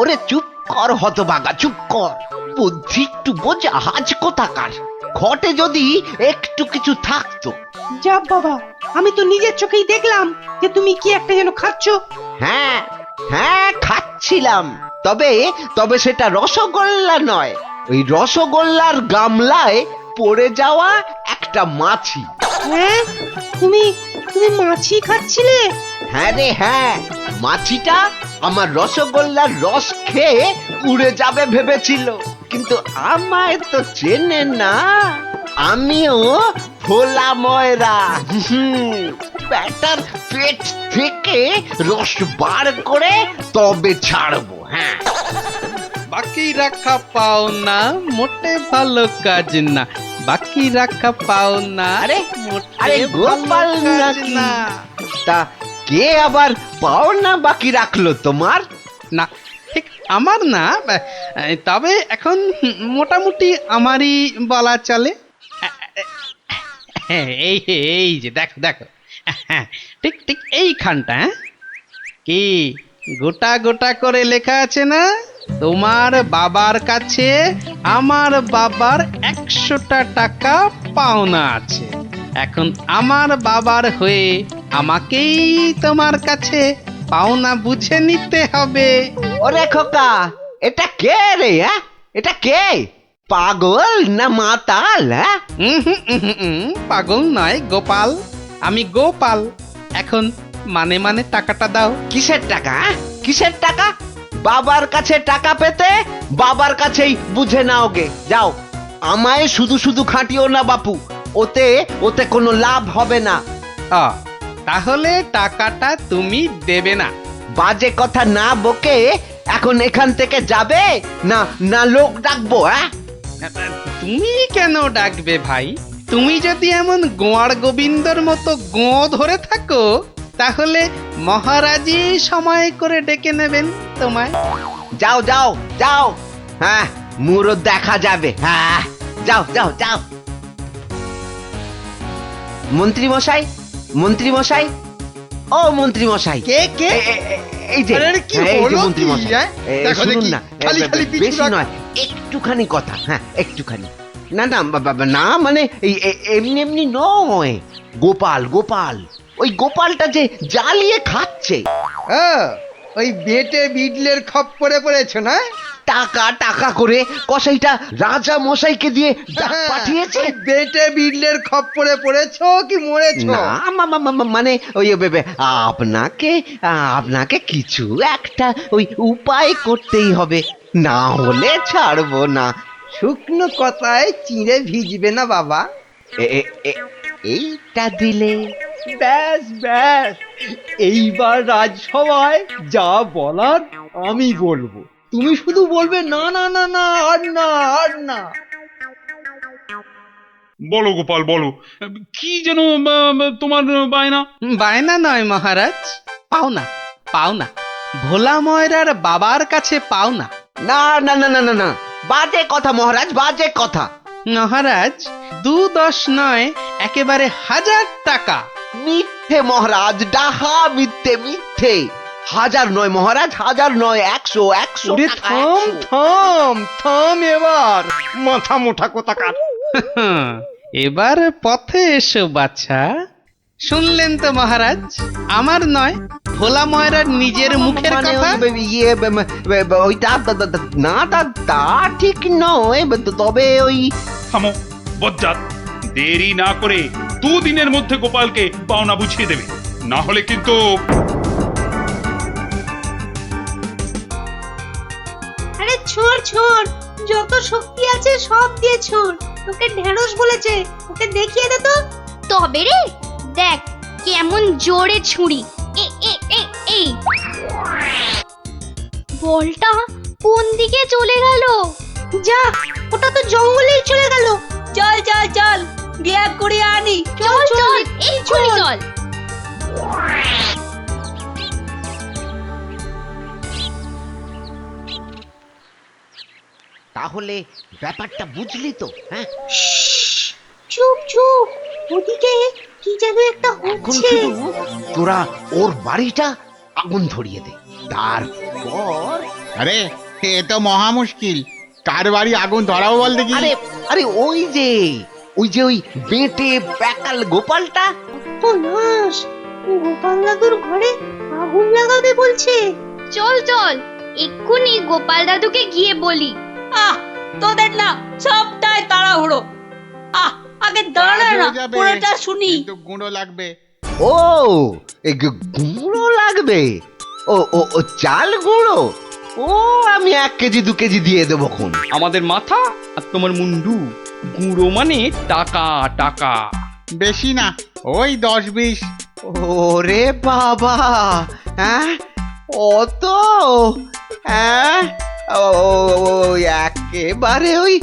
ওরে চুপ কর হতভাগা, চুপ কর। বুদ্ধি একটু বোঝা, হাজ কোথাকার। ঘটে যদি একটু কিছু থাকতো। যা বাবা, আমি তো নিজের চোখেই দেখলাম যে তুমি কি একটা যেন খাচ্ছ। হ্যাঁ হ্যাঁ খাচ্ছিলাম, তবে তবে সেটা রসগোল্লা নয়, ওই রসগোল্লার গামলায় পড়ে যাওয়া একটা মাছি। হ্যাঁ তুমি তুমি মাছি খাচ্ছিলে? হ্যাঁ রে হ্যাঁ, মাছিটা আমার রসগোল্লার রস খেয়ে উড়ে যাবে ভেবেছিল, কিন্তু আমায় তো চেনে না। আমিও ভোলা ময়রা, ব্যাটার পেট থেকে রস বার করে তবে ছাড়বো। হ্যাঁ, বাকি রাখা পাওনা মোটে ভালো কাজ না, বাকি রাখা পাওনা আরে মোটে আরে গোপাল ভালো কাজ নাকি? না। তা কে আবার পাওনা বাকি রাখলো তোমার? না ঠিক আমার না, তবে এখন মোটামুটি আমারই বলা চলে। এই এই যে দেখো দেখো, ঠিক ঠিক এইখানটা। কি গোটা গোটা করে লেখা আছে না? তোমার বাবার কাছে আমার বাবার 100টা টাকা পাওনা আছে। এখন আমার বাবার হয়ে আমাকেই তোমার কাছে পাওনা বুঝে নিতে হবে। ওরে খোকা, এটা কে রে? হ্যাঁ, এটা কে? পাগল না মাতাল? হ্যাঁ, পাগল নয় গোপাল, আমি গোপাল। এখন মানে মানে টাকাটা দাও। কিসের টাকা? কিসের টাকা? বাবার কাছে টাকা পেতে বাবার কাছেই বুঝে নাও গে। যাও, আমায় শুধু শুধু খাটিও না বাপু, ওতে ওতে কোনো লাভ হবে না। তাহলে টাকাটা তুমি দেবে না? বাজে কথা না বকে এখন এখান থেকে যাবে না না লোক ডাকবো? হ্যাঁ, তুমি কেন ডাকবে ভাই? তুমি যদি এমন গোয়ার গোবিন্দর মতো গো ধরে থাকো, তাহলে মহারাজই সময় করে ডেকে নেবেন তোমায়। যাও যাও যাও, হ্যাঁ মুরো দেখা যাবে। হ্যাঁ, যাও যাও যাও। মন্ত্রী মশাই, মন্ত্রী মশাই, ও মন্ত্রী মশাই। কে কে? এই যে কি এই যে হলো মন্ত্রী কি, মশাই, হ্যাঁ? দেখো শুনুন দেখি, না, খালি খালি পিছু বেশি রাখ। নয়, একটুখানি কথা। হ্যাঁ, একটুখানি। না না না, মানে এই এমনি এমনি নয়, গোপাল গোপাল, ওই গোপালটা যে জ্বালিয়ে খাচ্ছে। ওই বেটে বিডলের খপ্পরে পড়েছো না? টাকা টাকা করে কসাইটা রাজা মশাইকে দিয়ে ডাক পাঠিয়েছে। ওই বেটে বিডলের খপ্পরে পড়েছো কি মরেছো? না মানে ওই আপনাকে আপনাকে কিছু একটা ওই উপায় করতেই হবে, না হলে ছাড়বো না। শুকনো কথায় চিঁড়ে ভিজবে না বাবা। এইটা দিলে ব্যাস ব্যাস, এইবার রাজসভায় যা বলার আমি বলবো, তুমি শুধু বলবে না না না না, আর না আর না। বলো গোপাল বলো, কি যেন তোমার বায়না? বায়না নয় মহারাজ, পাওনা পাওনা, ভোলা ময়রার বাবার কাছে পাওনা। না না না না না না, বাজে কথা মহারাজ, বাজে কথা। মহারাজ 2-10 নয়, একেবারে 1000 টাকা। মিথ্যে মহারাজ, ডাহা মিথ্যে মিথ্যে। 1000 নয় মহারাজ, 1000 নয়, 100 ওরে টাকা, থাম 100। থাম থাম এবার, মাথা মোটা কোথাকার। এবার পথে এসো বাছা। শুনলেন তো মহারাজ, আমার নয়, ভোলা ময়রার নিজের মুখের মানে কথা। ওইটা না, তা ঠিক নয়, তবে ওই থামো বজ্জাত, দেরি না করে 2 দিনের মধ্যে গোপালকে পাওনা বুঝিয়ে দেবে, না হলে কিন্তু আরে ছোড় ছোড়, যত শক্তি আছে সব দিয়ে ছোড়। তোকে ঢেঁড়স বলেছে, ওকে দেখিয়ে দে তো। তবে রে দেখ কেমন জোরে ছুরি। এ এ এ এই বলটা কোন দিকে চলে গেল? যা, ওটা তো জঙ্গলেই চলে গেল। চল চল চল, ব্যাগ করে আনি। চল চল এই ছুরি চল। তাহলে ব্যাপারটা বুঝলি তো? হ্যাঁ, চুপ চুপ, ওদিকে কি যেন একটা এখন হচ্ছে। শুধু তোরা ওর বাড়িটা আগুন ধরিয়ে দে, তারপর আরে এ তো মহা মুশকিল, কার বাড়ি আগুন ধরাবো বল দেখি। আরে আরে ওই যে ওই বেঁটে প্যাকাল গোপালটা। তো নাশ, গোপাল দাদুর ঘরে আগুন লাগাবে বলছে। চল চল এক্ষুনি গোপাল দাদুকে গিয়ে বলি। তোদের না সবটাই তাড়াহুড়ো। আগে দাঁড়া না, পুরোটা শুনি। কিন্তু গুঁড়ো লাগবে। ও এই গুঁড়ো লাগবে? ও ও ও চাল গুঁড়ো? ও আমি 1 কেজি 2 কেজি দিয়ে দেবো খন। আমাদের মাথা আর তোমার মুন্ডু, গুঁড়ো মানে টাকা টাকা। বেশি না, ওই 10-20। ওরে বাবা, হ্যাঁ অত? হ্যাঁ একেবারে ওই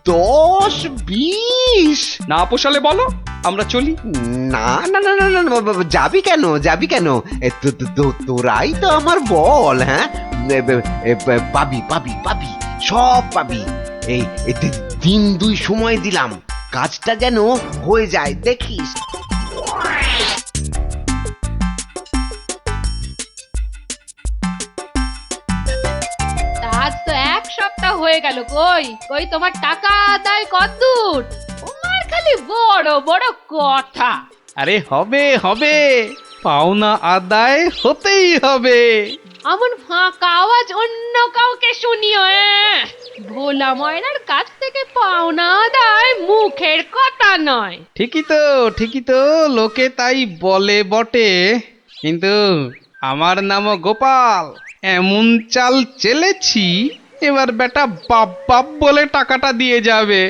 10-20? না পোষালে বলো, আমরা চলি। না না না না না না, যাবি কেন, যাবি কেন? তোরাই তো আমার বল। হ্যাঁ, পাবি পাবি পাবি, সব পাবি। এই 3-2 সময় দিলাম, কাজটা যেন হয়ে যায়, দেখিস। আজ তো 1 সপ্তাহ হয়ে গেল, কই কই তোমার টাকা আদায় কতদূর? তোমার খালি বড় বড় কথা। আরে হবে হবে, পাওনা আদায় হতেই হবে। এমন ফাঁকা আওয়াজ অন্য কাউকে শুনিও। ভোলা ময়নার কাছ থেকে পাওনা আদায় মুখের কথা নয়। ঠিকই তো, লোকে তাই বলে বটে, কিন্তু আমার নামও গোপাল। এমন চাল চেলেছি, এবার বেটা বাপ বাপ বলে টাকাটা দিয়ে যাবে।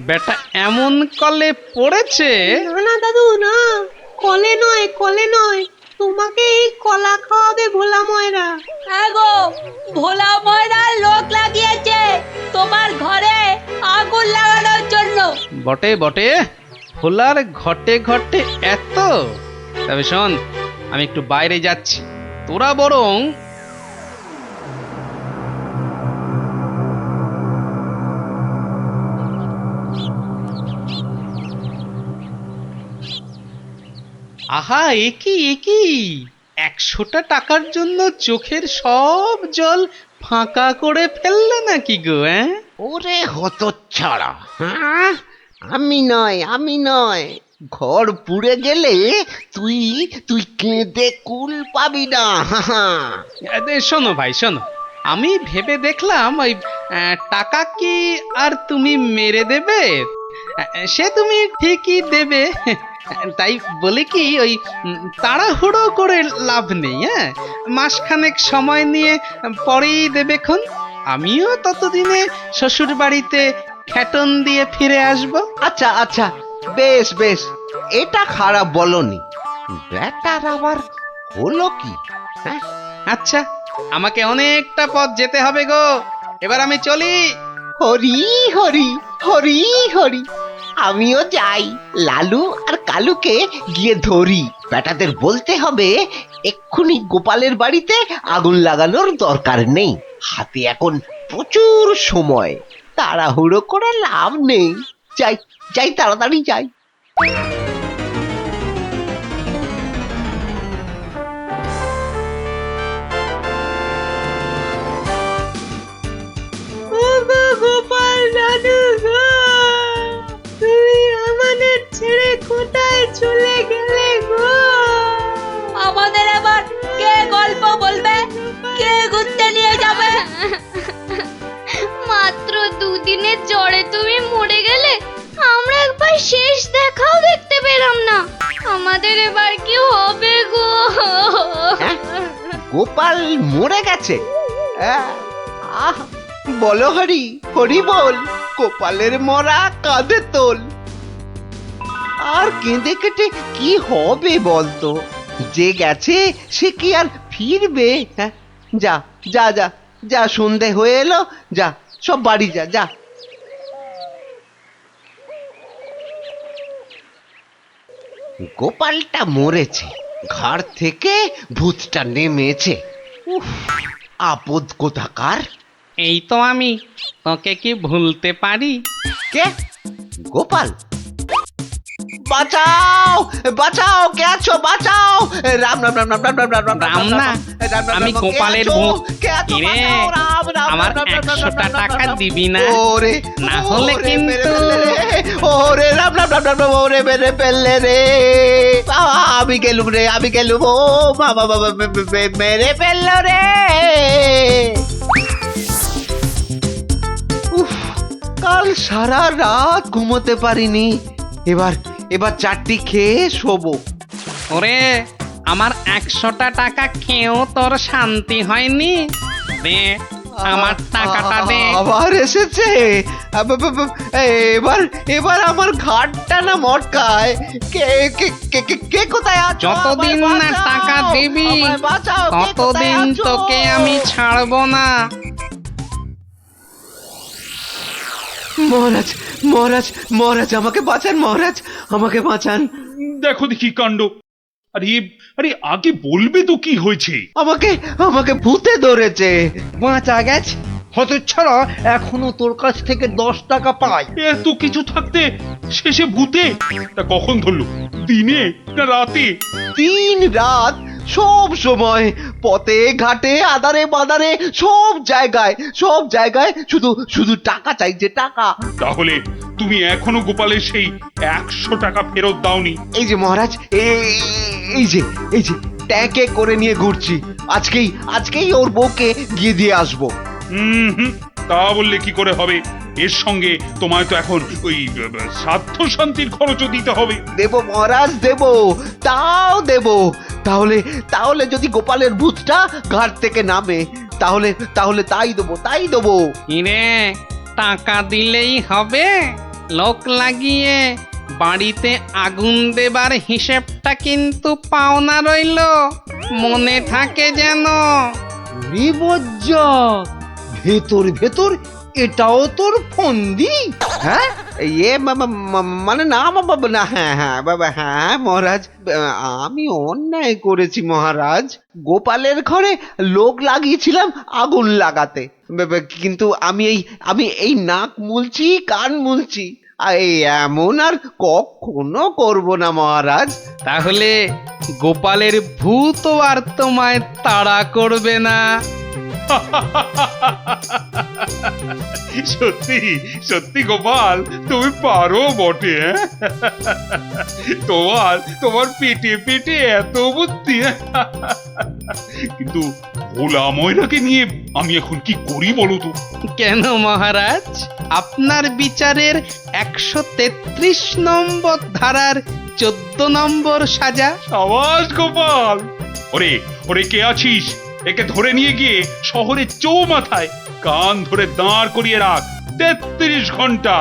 বেটা এমন কলে পড়েছে। না না দাদু না, কলে নয় কলে নয়, তোমাকে এই কলা খাওয়াবে ভোলা ময়রা। হ্যাঁ গো, ভোলা ময়রা লোক লাগিয়েছে তোমার ঘরে আগুন লাগানোর জন্য। বটে বটে, ভোলার ঘটে ঘটে এত। তবে শোন, আমি একটু বাইরে যাচ্ছি, তোরা বরং আহা, একই 100টা টাকার জন্য চোখের সব জল ফাঁকা করে ফেললে নাকি গো? ওরে হতচ্ছাড়া, হ্যাঁ আমি নয়, ঘর পুড়ে গেলে তুই কেঁদে কুল পাবি না। শোনো ভাই শোনো, আমি ভেবে দেখলাম ওই টাকা কি আর তুমি মেরে দেবে? সে তুমি ঠিকই দেবে, তাই বলে কি ওই তাড়াহুড়ো করে লাভ নেই। হ্যাঁ, মাসখানেক সময় নিয়ে পরেই দেবেক্ষণ। আমিও ততদিনে শ্বশুর বাড়িতে খ্যাটন দিয়ে ফিরে আসব। আচ্ছা আচ্ছা, বেশ বেশ, এটা খারাপ বলনি। ব্যাটার আবার হলো কি? হ্যাঁ, আচ্ছা, আমাকে অনেকটা পথ যেতে হবে গো, এবার আমি চলি। হরি হরি হরি হরি, আমিও যাই, লালু আর কালুকে গিয়ে ধরি। বেটাদের বলতে হবে এক্ষুনি গোপালের বাড়িতে আগুন লাগানোর দরকার নেই, হাতে এখন প্রচুর সময়। তাড়াহুড়ো করে লাভ নেই। যাই যাই, তাড়াতাড়ি যাই। গোপাল দাদু গো, তুমি আমাদের ছেড়ে কোথায় চলে গেলে গো? আমাদের আবার কে গল্প বলবে, কে ঘুরতে নিয়ে যাবে? মাত্র দুদিনের জ্বরে তুমি মরে গেলে, আমরা একবার শেষ দেখাও দেখতে পেলাম না। আমাদের এবার কি হবে গো? গোপাল মরে গেছে? আহ, বলো হরি, হরি বল। গোপালের মরা কাঁধে তোল। আর কেঁদে কেটে কি হবে বলতো? যে গেছে সে কি আর ফিরবে? হ্যাঁ, যা যা যা যা, সন্ধে হয়ে এলো, যা সব বাড়ি যা যা। গোপালটা মরেছে, ঘাড় থেকে ভূতটা নেমেছে। উফ, আপদ কোথাকার। এই তো আমি, তোকে কি ভুলতে পারি? কে? গোপাল? বাঁচাও বাঁচাও, কে আছো? বাঁচাও! রাম রাম রাম রাম রাম রাম রাম রাম না, আমি গোপালের ভূত। কিরে, আমার 100টা টাকা দিবি না? ওরে না হলে কিন্তু ওরে রাম রাম রাম রাম, ওরে মেরে ফেললে রে। আমি গেলুম রে, আমি গেলুম। ও বাবা বাবা, মেরে ফেললো রে। উফ, কাল সারা রাত ঘুমোতে পারিনি। এবার চারটি খেয়ে শোবো। ওরে, আমার 100টা টাকা খেয়েও তোর শান্তি হয়নি? দে আমার টাকাটা দে। আবার এসেছে। এবার আমার ঘাটটা না মটকায়। কে কে কে কে- কে কোথায় আছো? যতদিন না টাকা দিবি ততদিন তোকে আমি ছাড়বো না। মহারাজ মহারাজ মহারাজ, আমাকে বাঁচান মহারাজ, আমাকে বাঁচান। দেখো দেখি কাণ্ড। আরে আরে, আগে বলবে তো কি হয়েছে? আমাকে আমাকে ভূতে ধরেছে। বাঁচা গেছে হতচ্ছাড়া, এখনো তোর কাছ থেকে 10 টাকা পাই। এত কিছু থাকতে শেষে ভূতে? তা কখন ধরলো? দিনে না রাতে? 3 রাত, সব সময়, পথে ঘাটে আদারে বাদারে, সব জায়গায় শুধু শুধু টাকা চাইছে, টাকা। তাহলে তুমি এখনো গোপালের সেই 100 টাকা ফেরত দাওনি? এই যে মহারাজ, এই যে ট্যাঁকে করে নিয়ে ঘুরছি। আজকেই ওর বউকে গিয়ে দিয়ে আসবো। হুম, তা বললে কি করে হবে? এর সঙ্গে তোমায় তো এখন ওই সাধ্য শান্তির খরচও দিতে হবে। দেব মহারাজ, দেব, তাও দেব। তাহলে যদি গোপালের ভূতটা ঘাট থেকে নামে, তাহলে তাই দেবো। ইরে, টাকা দিলেই হবে? লোক লাগিয়ে বাড়িতে আগুন দেবার হিসেবটা কিন্তু পাওনা রইল, মনে থাকে যেন। বিপজ্জনক। ভেতর এটাও তোর ফন্দি? হ্যাঁ, মানে না বাবা, না। হ্যাঁ বাবা, হ্যাঁ মহারাজ, আমি অন্যায় করেছি মহারাজ। গোপালের ঘরে লোক লাগিয়েছিলাম আগুন লাগাতে, কিন্তু আমি এই নাক মুলছি, কান মুলছি, এই এমন আর কখনো করব না মহারাজ। তাহলে গোপালের ভূত আর তোমায় তাড়া করবে না? সত্যি সত্যি গোপাল, তুমি পারো বটে। তোমার পেটে এত বুদ্ধি। কিন্তু ভোলা ময়রাকে নিয়ে আমি এখন কি করি বলো তো? কেন মহারাজ, আপনার বিচারের 133 নম্বর ধারার 14 নম্বর সাজা। সাবাস গোপাল। ওরে কে আছিস? একে ধরে নিয়ে গিয়ে শহরের চৌমাথায় কান ধরে দাঁড় করিয়ে রাখ 33 ঘন্টা।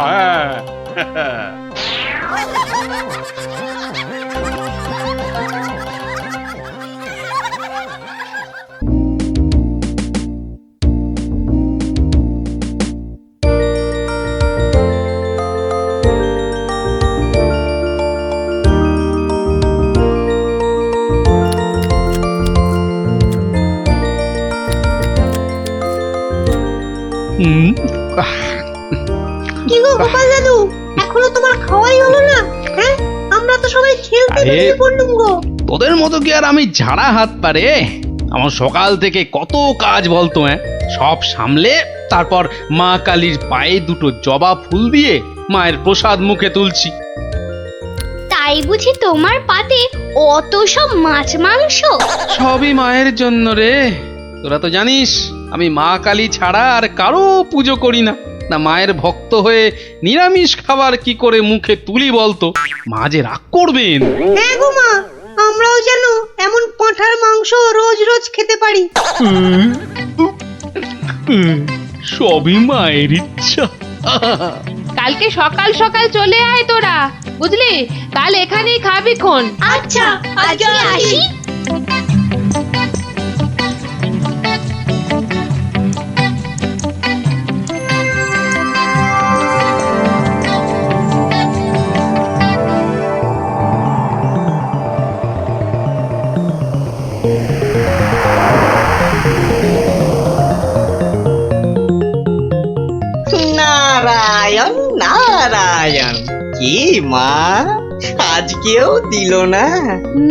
কি গো গোপাল দাদু, এখনো তোমার খাওয়াই হলো না? হ্যাঁ, আমরা তো সবাই খেলতে আরে, বেরিয়ে পড়লুম গো। তোদের মতো কি আর আমি ঝাড়া হাত পারে? আমার সকাল থেকে কত কাজ বলতো, হ্যাঁ, সব সামলে তারপর মা কালীর পায়ে দুটো জবা ফুল দিয়ে মায়ের প্রসাদ মুখে তুলছি। তাই বুঝি তোমার পাতে অত সব মাছ মাংস? সবই মায়ের জন্য রে। তোরা তো জানিস আমি মা কালী ছাড়া আর কারো পুজো করি না। না মায়ের ভক্ত হয়ে নিরামিষ খাবার কি করে মুখে তুলি বলতো? মা যে রাগ করবেন। হ্যাঁ গো মা, আমরাও যেন এমন পাঁঠার মাংস রোজ রোজ খেতে পারি। সবই মায়ের ইচ্ছা। কালকে সকাল সকাল চলে আয় তোরা, বুঝলি? কাল এখানেই খাবি খন। আচ্ছা, আজকে আসি। নারায়ণ নারায়ণ, কি মা আজকেও দিল না?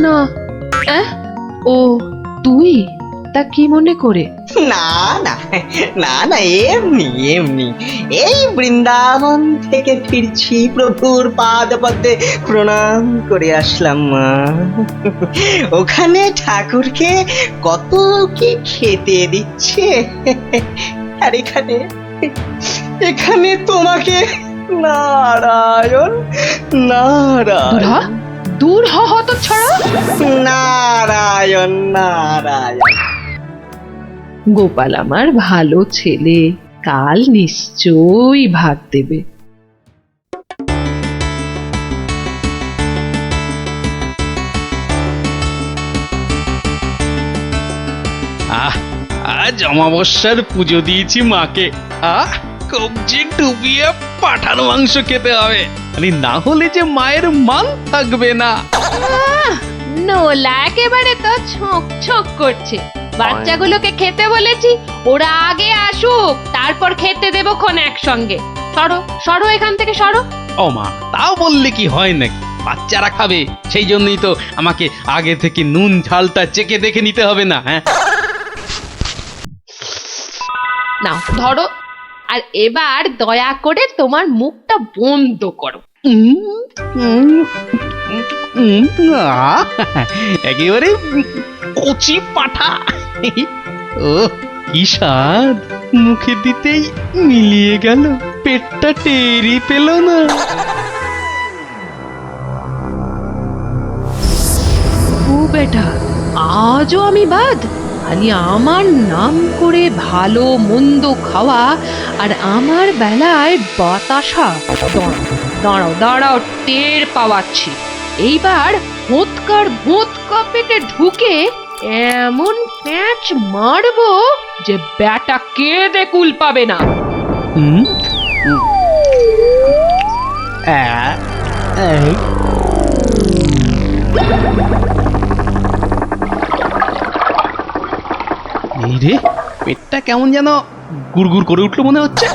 না, ও তুই? তা কি মনে করে? না না না না, এমনি এমনি, এই বৃন্দাবন থেকে ফিরছি, প্রভুর পাদ পদ্মে প্রণাম করে আসলাম মা। ওখানে ঠাকুরকে কত কি খেতে দিচ্ছে, আর এখানে এখানে তোমাকে নারায়ণ নারায়ণ। দূর হ হতচ্ছাড়া। নারায়ণ নারায়ণ। গোপাল আমার ভালো ছেলে, কাল নিশ্চয়ই ভাগ দেবে। আজ অমাবস্যার পুজো দিয়েছি মাকে। কবজি ডুবিয়ে পাঠার মাংস খেতে হবে, না হলে যে মায়ের মান থাকবে না। নোলা একেবারে তো ছক ছক করছে। বাচ্চাগুলোকে খেতে বলেছি, ওরা আগে আসুক, তারপর খেতে দেবো খন একসঙ্গে। সরো সরো এখান থেকে, সরো। ও মা, তাও বললে কি হয় নাকি? বাচ্চারা খাবে, সেই জন্যই তো আমাকে আগে থেকে নুন ঝালটা চেকে দেখে নিতে হবে না? হ্যাঁ, নাও ধরো, আর এবার দয়া করে তোমার মুখটা বন্ধ করো। একেবারে কচি পাঠা। ও কি স্বাদ, মুখে দিতেই মিলিয়ে গেল, পেটটা টেরি পেল না। ও বেটা, আজও আমি বাদ? খালি আমার নাম করে ভালো মন্দ খাওয়া, আর আমার বেলায় বাতাসা। দাঁড়াও দাঁড়াও, টের পাওয়াচ্ছি। এইবার ভোঁতকার ভোঁতকা পেটে ঢুকে এমন প্যাঁচ মারবো যে ব্যাটা কেঁদে কুল পাবে না। এই রে, পেটটা কেমন যেন গুড়গুড় করে উঠলো মনে হচ্ছে।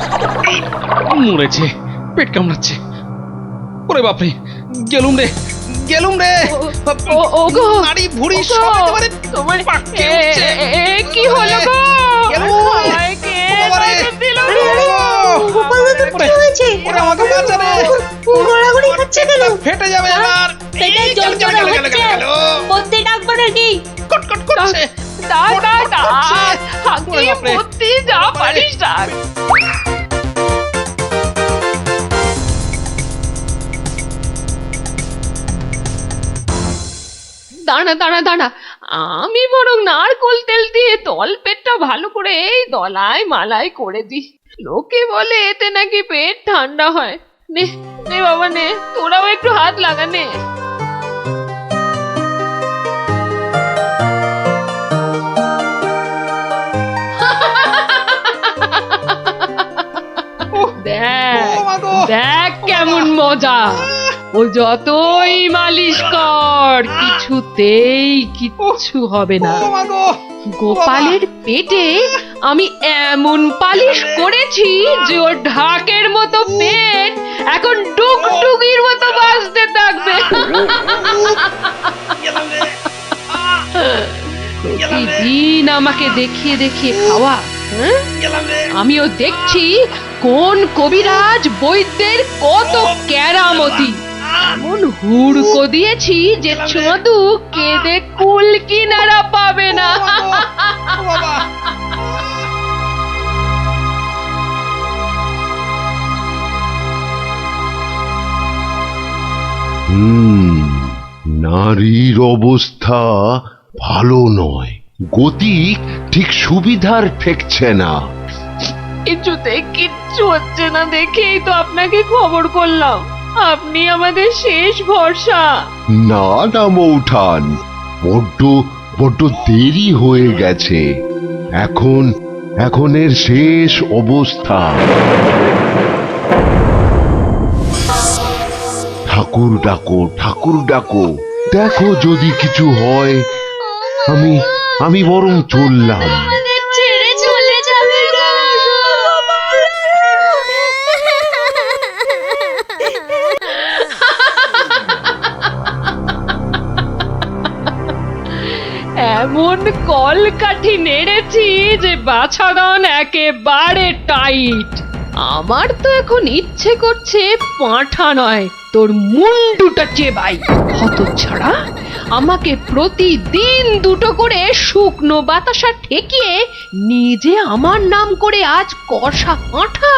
মরেছে, পেট কামড়াচ্ছে। ওরে বাপরে, গেলুম রে গেলুম রে। ওগো, নাড়ি ভুঁড়ি সব একেবারে তোমার পাককে উঠছে। কি হলো গো? আমায় কে বাঁচা দিল গো? গোপাল দাদু কি হয়েছে? ওরে আমাকে বাঁচা রে। গড়াগড়ি খাচ্ছে কেন? ফেটে যাবে এবার। পেটে যন্ত্রণা হচ্ছে, বদ্যি ডাকবো নাকি? কটকট করছে। যা পারিস ডাক। দাঁড়া দাঁড়া দাঁড়া, আমি বরং নারকোল তেল দিয়ে তল পেটটা ভালো করে এই দলায় মালাই করে দিই। লোকে বলে এতে নাকি পেট ঠান্ডা হয়। নে নে বাবা নে, তোরাও একটু হাত লাগা নে। দেখ কেমন মজা। ও যতই মালিশ কর, কিছুতেই কিচ্ছু হবে না। গোপালের পেটে আমি এমন পালিশ করেছি যে ওর ঢাকের মতো পেট এখন ডুগডুগির মতো বাজতে থাকবে। প্রতিদিন আমাকে দেখিয়ে দেখিয়ে খাওয়া, হ্যাঁ? আমিও দেখছি কোন কবিরাজ বৈদ্যের কত কেরামতি। এমন হুড়কো দিয়েছি যে চোঁদু কেঁদে কুল কিনারা পাবে না। নারীর অবস্থা ভালো নয়, গতি ঠিক সুবিধার ঠেকছে না। কিছুতে কিচ্ছু হচ্ছে না দেখেই তো আপনাকে খবর করলাম। আপনি আমাদের শেষ ভরসা। না না মৌঠান, বড্ড দেরি হয়ে গেছে। এখন এর শেষ অবস্থা। ঠাকুর ডাকো, দেখো যদি কিছু হয়। আমি বরং চললাম। ছেড়ে চলে যাবে গো। এমন কলকাঠি নেড়েছি যে বাছাধন একেবারে টাইট। আমার তো এখন ইচ্ছে করছে পাঁঠা নয়, তোর মুন্ডুটা চেবাই। হতচ্ছাড়া, আমাকে প্রতিদিন দুটো করে শুকনো বাতাসা ঠেকিয়ে নিজে আমার নাম করে আজ কষা পাঁঠা,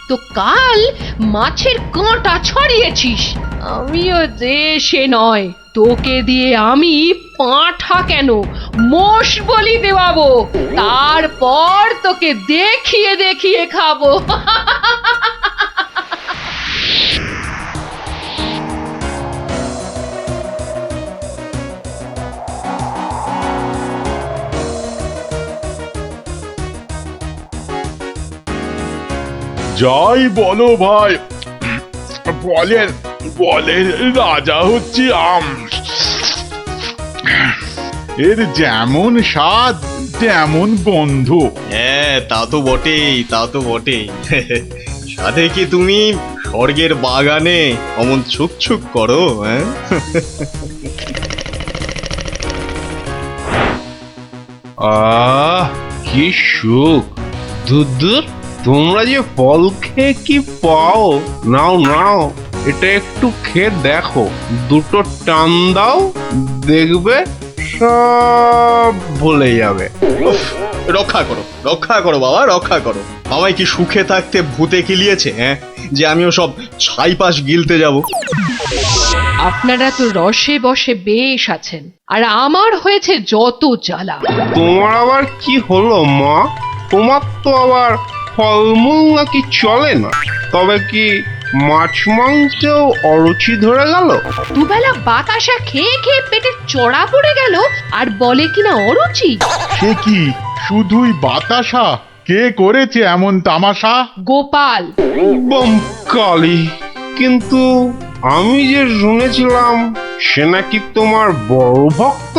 তো কাল মাছের কাঁটা ছড়িয়েছিস। আমিও যে সে নয়, তোকে দিয়ে আমি পাঁঠা কেন মোষ বলি দেওয়াবো, তারপর তোকে দেখিয়ে দেখিয়ে খাবো। যাই বলো ভাই, বলের রাজা হচ্ছে আম। এর যেমন স্বাদ তেমন বন্ধ। হ্যাঁ, তা তো বটেই। সাথে কি তুমি স্বর্গের বাগানে অমন ছুক করো? হ্যাঁ, কি সুখ! দূর, তোমরা যে ফল খেয়ে কি পাও। নাও, এটা একটু খেয়ে দেখো, দুটো টান দাও, দেখবে সব ভুলে যাবে। রক্ষা করো বাবা, রক্ষা করো। আমায় কি সুখে থাকতে ভূতে কিলিয়েছে, হ্যাঁ, যে আমিও সব ছাইপাশ গিলতে যাব? আপনারা তো রসে বসে বেশ আছেন, আর আমার হয়েছে যত জ্বালা। তোমার আবার কি হলো মা? তোমার তো আবার ফলমূল নাকি চলে না, তবে কি মাছ মাংসেও অরুচি ধরে গেল? দুবেলা বাতাসা খেয়ে খেয়ে পেটে চড়া পড়ে গেল, আর বলে কিনা অরুচি। সে কি শুধুই বাতাসা? কে করেছে এমন তামাশা? গোপাল। কালী, কিন্তু আমি যে শুনেছিলাম সে নাকি তোমার বড় ভক্ত।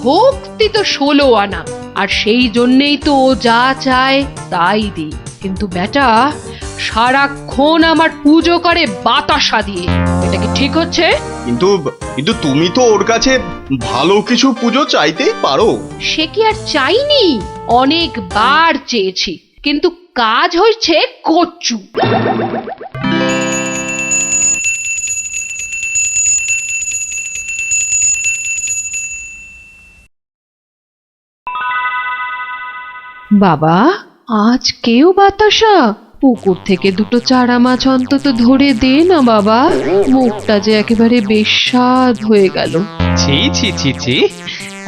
ভক্তি তো 16 আনা, আর সেই জন্যেই তো ও যা চায় তাই দিই। কিন্তু বেটা সারাক্ষণ আমার পুজো করে বাতাসা দিয়ে। এটা কি ঠিক হচ্ছে? কিন্তু তুমি তো ওর কাছে ভালো কিছু পুজো চাইতেই পারো। সে কি আর চাইনি? অনেকবার চেয়েছি, কিন্তু কাজ হচ্ছে কচু। বাবা, আজ কেউ বাতাসা? পুকুর থেকে দুটো চারা মাছ অন্তত ধরে দে না বাবা, মুখটা যে একেবারে বেস্বাদ হয়ে গেল। ছি,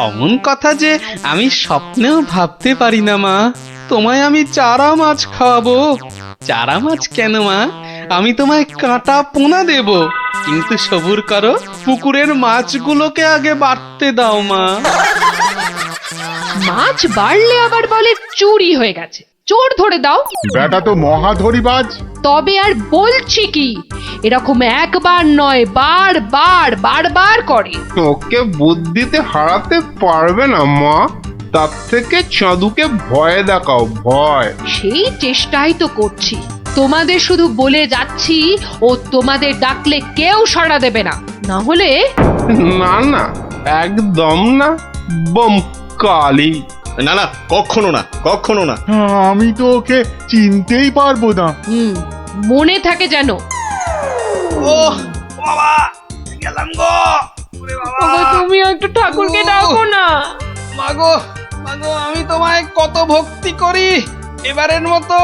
অমন কথা যে আমি স্বপ্নেও ভাবতে পারি না মা। তোমায় আমি চারা মাছ খাওয়াবো। চারা মাছ কেন মা, আমি তোমায় কাঁটা পোনা দেব, কিন্তু সবুর করো, পুকুরের মাছগুলোকে আগে বাড়তে দাও মা। মাছ বাড়লে আবার বলে চুরি হয়ে গেছে। চোর ধরে দাও। বেটা তো মহাধরিবাজ। তবে আর বলছি কি, এরকম একবার নয়, বারবার করে। ওকে বুদ্ধিতে হারাতে পারবে না মা। তার থেকে চাঁদুকে ভয় দেখাও, ভয়। সেই চেষ্টাই তো করছি। তোমাদের শুধু বলে যাচ্ছি, ও তোমাদের ডাকলে কেউ সাড়া দেবে না, না হলে না না, একদম না, বম কালি। না না, কখনো না, কখনো না। আমি তো ওকে চিনতেই পারবো না। মনে থাকে যেন। ও বাবা, গেলাম গো। তুমি একটু ঠাকুরকে ডাকো না। মাগো মাগো, আমি তোমায় কত ভক্তি করি, এবারের মতো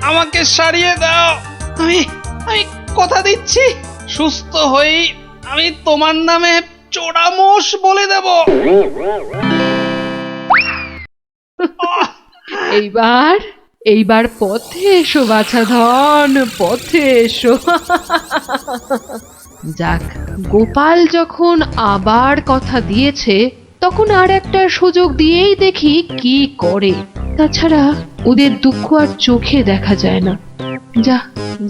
আমাকে সারিয়ে দাও। আমি আমি কথা দিচ্ছি, সুস্থ হই আমি তোমার নামে চোরামোষ বলে দেব। এইবার পথে এসো বাছা ধন, পথে এসো। যাক, গোপাল যখন আবার কথা দিয়েছে, তখন আর একটা সুযোগ দিয়েই দেখি কি করে। তাছাড়া ওদের দুঃখ আর চোখে দেখা যায় না। যা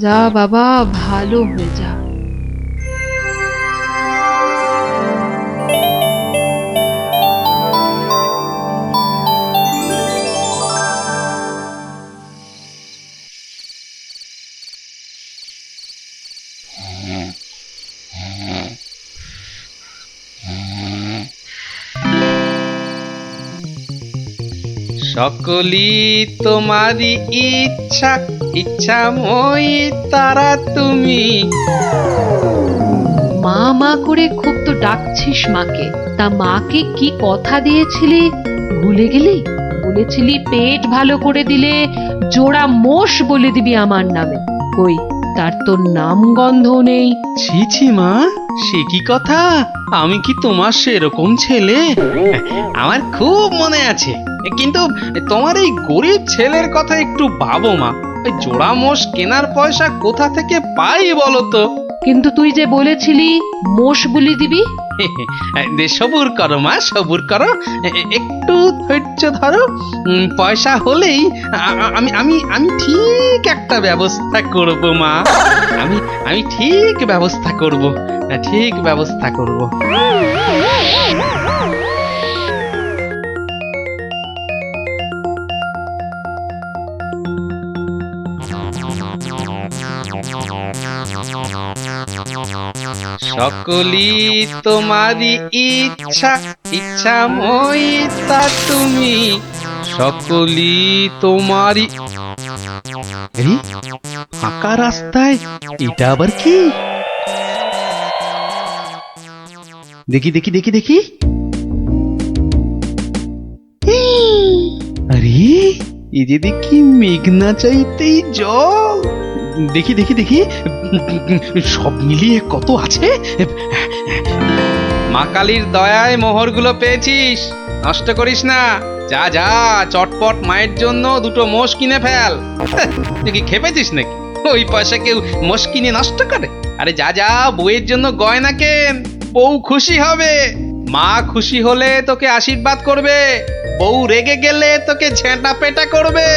যা বাবা, ভালো হয়ে যা। সকলি তোমারই ইচ্ছা, ইচ্ছাময়ী তারা তুমি। মা মা করে খুব তো ডাকছিস মাকে, তা মাকে কি কথা দিয়েছিলি ভুলে গেলি? বলেছিলি পেট ভালো করে দিলে জোড়া মোষ বলে দিবি আমার নামে। কই, তার তো নাম গন্ধ নেই। ছি ছি মা, সে কি কথা? আমি কি তোমার সেরকম ছেলে? আমার খুব মনে আছে, কিন্তু তোমার এই গরিব ছেলের কথা একটু ভাবো মা। ওই জোড়া মোষ কেনার পয়সা কোথা থেকে পাই বলো তো? কিন্তু তুই যে বলেছিলি মোষ বলি দিবি। সবুর করো মা, সবুর করো, একটু ধৈর্য ধরো। পয়সা হলেই আমি আমি আমি ঠিক একটা ব্যবস্থা করব মা। আমি ঠিক ব্যবস্থা করব, ঠিক ব্যবস্থা করব। সকলি তোমারই ইচ্ছা, ইচ্ছাময়ী তা তুমি। সকলি তোমারই। এই ফাঁকা রাস্তায় এটা আবার কি? দেখি দেখি দেখি দেখি। আরে, এই যে দেখি মেঘনা চাইতেই জল। দেখি দেখি দেখি, সব মিলিয়ে কত আছে। মা কালীর দয়ায় মোহরগুলো পেয়েছিস, নষ্ট করিস না। যা যা, চটপট মায়ের জন্য দুটো মোষ কিনে ফেল। তুই কি খেপেছিস নাকি? ওই পয়সা কেউ মোষ কিনে নষ্ট করে? আরে যা যা, বউয়ের জন্য গয়না কেন, বউ খুশি হবে। মা খুশি হলে তোকে আশীর্বাদ করবে, বউ রেগে গেলে তোকে ঝেঁটা পেটা করবে।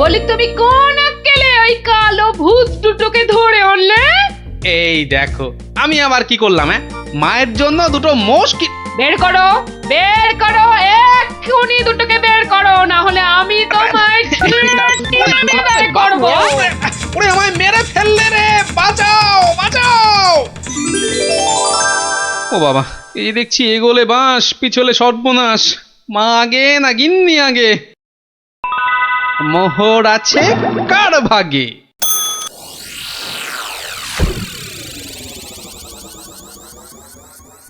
বলি তুমি কোন আক্কেলে ওই কালো ভূত দুটোকে ধরে আনলে? এই দেখো, আমি আবার কি করলাম? মায়ের জন্য দুটো মোষ কি বের করো, বের করো, এক্ষুনি দুটোকে বের করো, না হলে আমি তোমায় বের করব। ওরে, আমায় মেরে ফেললে রে, বাঁচাও বাঁচাও। ও বাবা, এই দেখছি এগোলে বাঁশ, পিছলে সর্বনাশ। মা আগে না গিন্নি আগে? মোহর আছে কার ভাগে?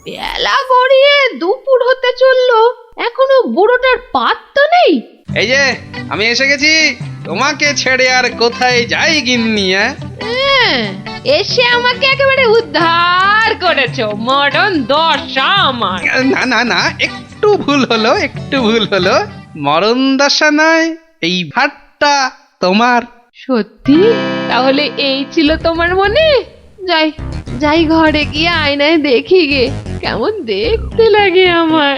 বেলা গড়িয়ে দুপুর হতে চললো, এখনো বুড়োটার পাত্তা নেই। এই যে আমি এসে গেছি, তোমাকে ছেড়ে আর কোথায় যাই গিন্নি? এসে আমাকে একেবারে উদ্ধার করেছো, মরণ দশা আমার। না না না, একটু ভুল হলো, একটু ভুল হলো। মরণ দশা নয়, এই ভাটটা তোমার। সত্যি? তাহলে এই ছিল তোমার মনে? যাই যাই, ঘরে গিয়ে আয়নায় দেখি গে কেমন দেখতে লাগে আমার।